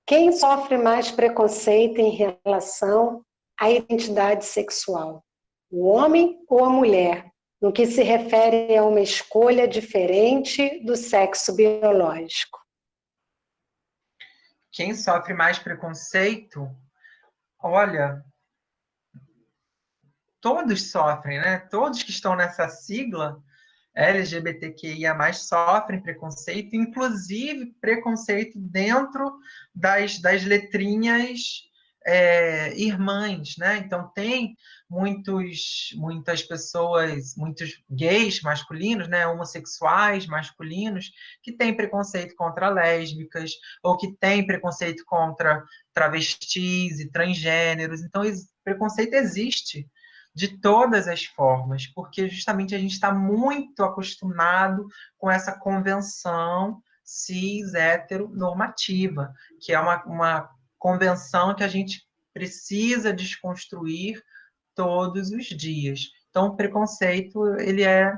Quem sofre mais preconceito em relação à identidade sexual? O homem ou a mulher? No que se refere a uma escolha diferente do sexo biológico. Quem sofre mais preconceito? Olha, todos sofrem, né? Todos que estão nessa sigla LGBTQIA+, sofrem preconceito, inclusive preconceito dentro das letrinhas irmãs, né? Então, tem muitas pessoas, muitos gays masculinos, né? Homossexuais masculinos, que têm preconceito contra lésbicas, ou que têm preconceito contra travestis e transgêneros. Então, preconceito existe de todas as formas, porque justamente a gente está muito acostumado com essa convenção cis heteronormativa, que é uma convenção que a gente precisa desconstruir todos os dias. Então, o preconceito, ele é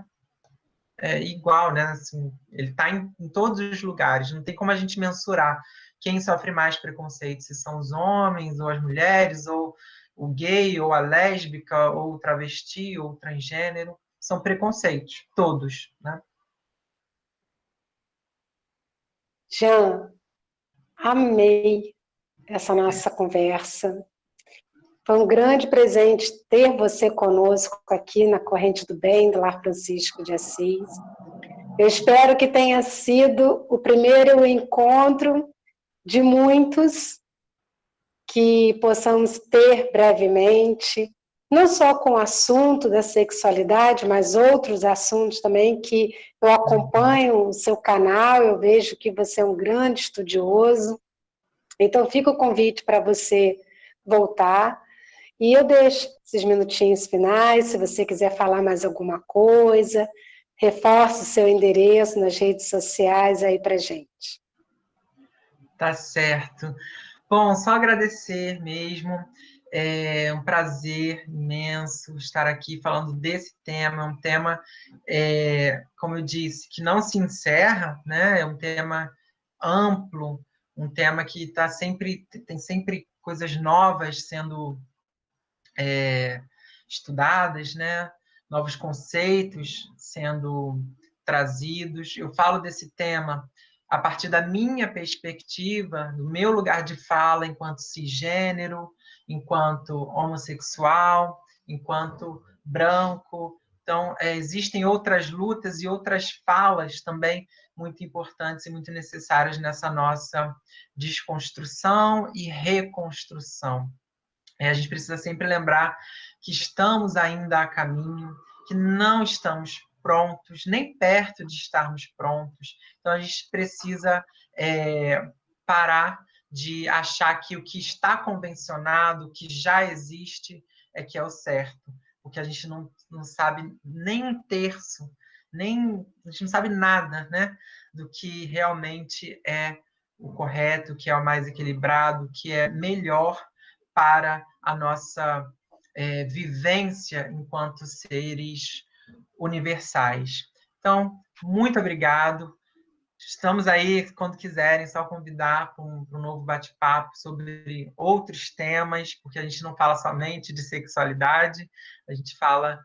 igual, né? Assim, ele está em todos os lugares, não tem como a gente mensurar quem sofre mais preconceito, se são os homens, ou as mulheres, ou o gay, ou a lésbica, ou o travesti, ou o transgênero. São preconceitos, todos, né? Jean, amei essa nossa conversa. Foi um grande presente ter você conosco aqui na Corrente do Bem, do Lar Francisco de Assis. Eu espero que tenha sido o primeiro encontro de muitos que possamos ter brevemente, não só com o assunto da sexualidade, mas outros assuntos também que eu acompanho o seu canal, eu vejo que você é um grande estudioso. Então, fica o convite para você voltar. E eu deixo esses minutinhos finais, se você quiser falar mais alguma coisa, reforce o seu endereço nas redes sociais aí para gente. Tá certo. Bom, só agradecer mesmo. É um prazer imenso estar aqui falando desse tema. É um tema, como eu disse, que não se encerra, né? É um tema amplo, um tema que tem sempre coisas novas sendo estudadas, né? Novos conceitos sendo trazidos. Eu falo desse tema a partir da minha perspectiva, do meu lugar de fala enquanto cisgênero, enquanto homossexual, enquanto branco. Então, existem outras lutas e outras falas também muito importantes e muito necessárias nessa nossa desconstrução e reconstrução. A gente precisa sempre lembrar que estamos ainda a caminho, que não estamos prontos, nem perto de estarmos prontos. Então, a gente precisa parar de achar que o que está convencionado, o que já existe, é que é o certo. Porque a gente não sabe nem um terço, a gente não sabe nada, né, do que realmente é o correto, o que é o mais equilibrado, o que é melhor para a nossa vivência enquanto seres universais. Então, muito obrigado. Estamos aí, quando quiserem, só convidar para um novo bate-papo sobre outros temas, porque a gente não fala somente de sexualidade, a gente fala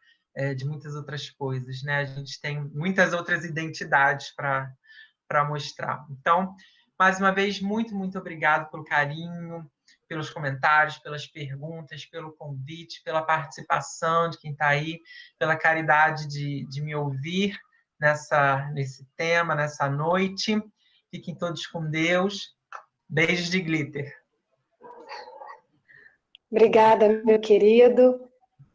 de muitas outras coisas, né? A gente tem muitas outras identidades para mostrar. Então, mais uma vez, muito, muito obrigado pelo carinho, pelos comentários, pelas perguntas, pelo convite, pela participação de quem está aí, pela caridade de me ouvir nesse tema, nessa noite. Fiquem todos com Deus. Beijos de glitter. Obrigada, meu querido.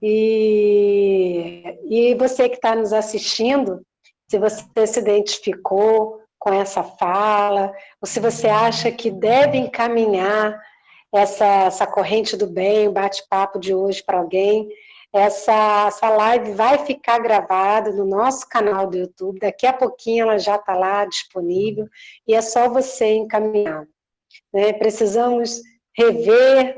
E você que está nos assistindo, se você se identificou com essa fala, ou se você acha que deve encaminhar essa corrente do bem, o bate-papo de hoje para alguém, essa live vai ficar gravada no nosso canal do YouTube, daqui a pouquinho ela já está lá disponível, e é só você encaminhar. Né? Precisamos rever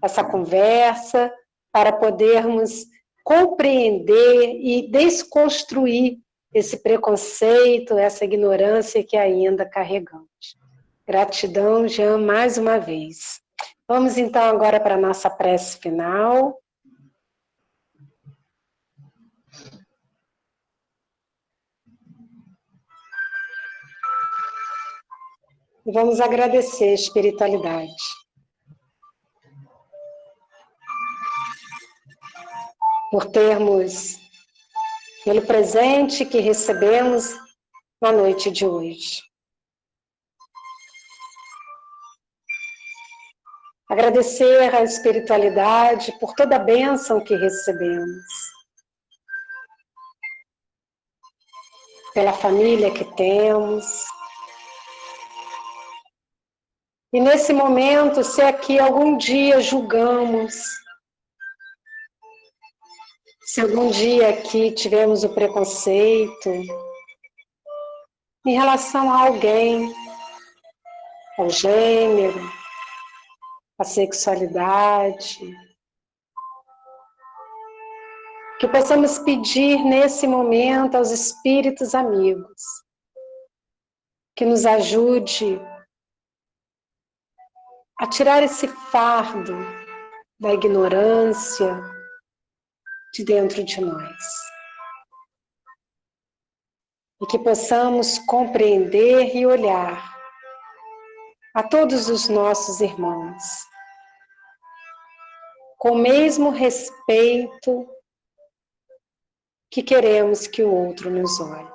essa conversa para podermos compreender e desconstruir esse preconceito, essa ignorância que ainda carregamos. Gratidão, Jean, mais uma vez. Vamos então agora para a nossa prece final. E vamos agradecer a espiritualidade. Por termos, pelo presente que recebemos na noite de hoje. Agradecer à espiritualidade por toda a bênção que recebemos. Pela família que temos. E nesse momento, se aqui algum dia julgamos, se algum dia aqui tivemos o preconceito em relação a alguém, ao gênero, à sexualidade, que possamos pedir nesse momento aos espíritos amigos que nos ajude a tirar esse fardo da ignorância de dentro de nós. E que possamos compreender e olhar a todos os nossos irmãos com o mesmo respeito que queremos que o outro nos olhe.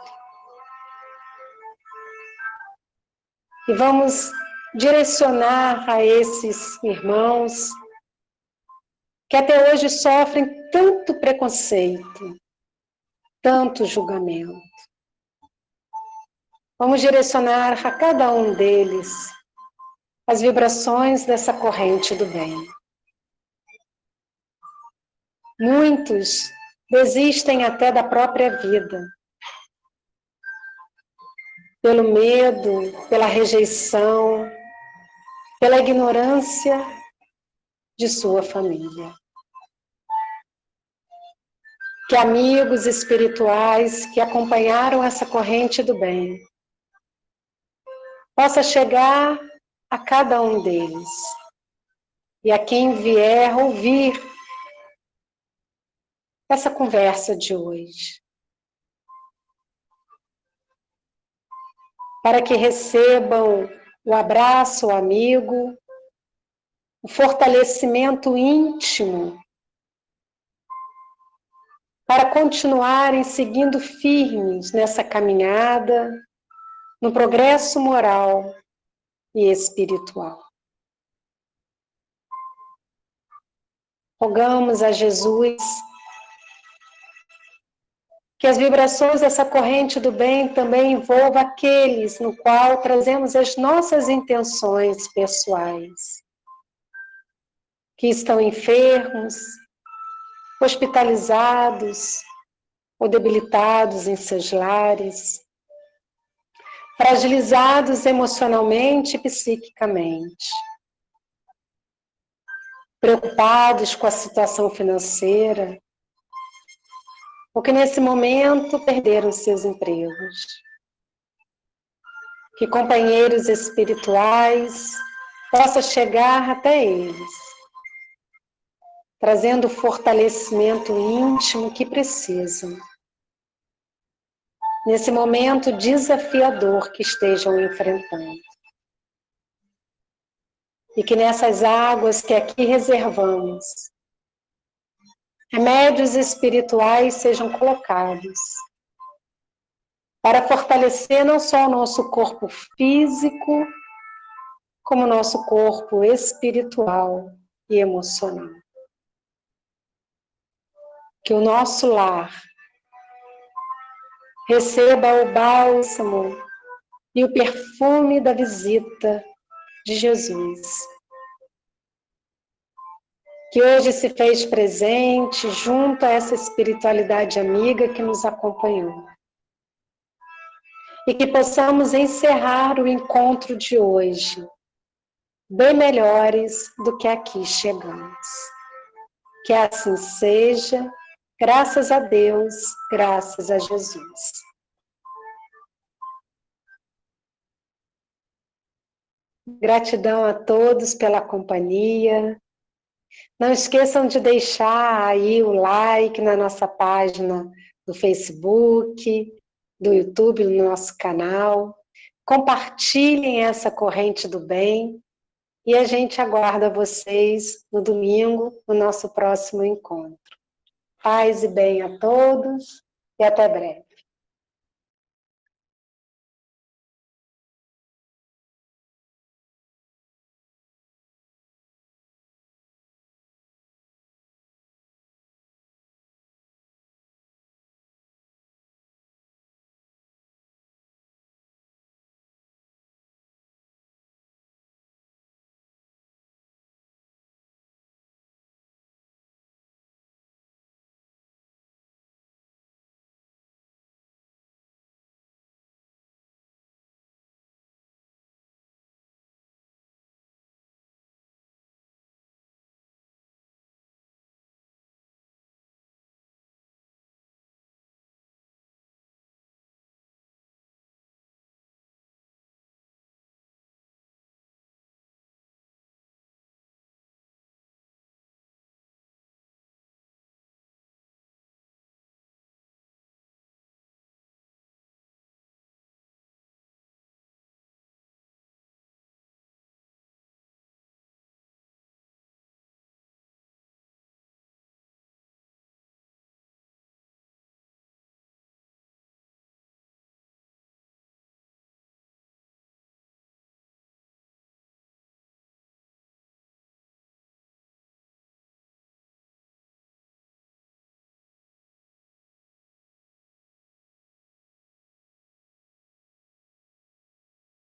E vamos direcionar a esses irmãos que até hoje sofrem tanto preconceito, tanto julgamento. Vamos direcionar a cada um deles as vibrações dessa corrente do bem. Muitos desistem até da própria vida, pelo medo, pela rejeição, pela ignorância de sua família. Que amigos espirituais que acompanharam essa corrente do bem possa chegar a cada um deles e a quem vier ouvir essa conversa de hoje, para que recebam o abraço amigo, o fortalecimento íntimo para continuarem seguindo firmes nessa caminhada, no progresso moral e espiritual. Rogamos a Jesus que as vibrações dessa corrente do bem também envolvam aqueles no qual trazemos as nossas intenções pessoais, que estão enfermos, hospitalizados ou debilitados em seus lares, fragilizados emocionalmente e psiquicamente, preocupados com a situação financeira, ou que nesse momento perderam seus empregos. Que companheiros espirituais possam chegar até eles, trazendo o fortalecimento íntimo que precisam, nesse momento desafiador que estejam enfrentando. E que nessas águas que aqui reservamos, remédios espirituais sejam colocados para fortalecer não só o nosso corpo físico, como o nosso corpo espiritual e emocional. Que o nosso lar receba o bálsamo e o perfume da visita de Jesus, que hoje se fez presente junto a essa espiritualidade amiga que nos acompanhou. E que possamos encerrar o encontro de hoje bem melhores do que aqui chegamos. Que assim seja, graças a Deus, graças a Jesus. Gratidão a todos pela companhia. Não esqueçam de deixar aí o like na nossa página do Facebook, do YouTube, no nosso canal. Compartilhem essa corrente do bem e a gente aguarda vocês no domingo, no nosso próximo encontro. Paz e bem a todos e até breve.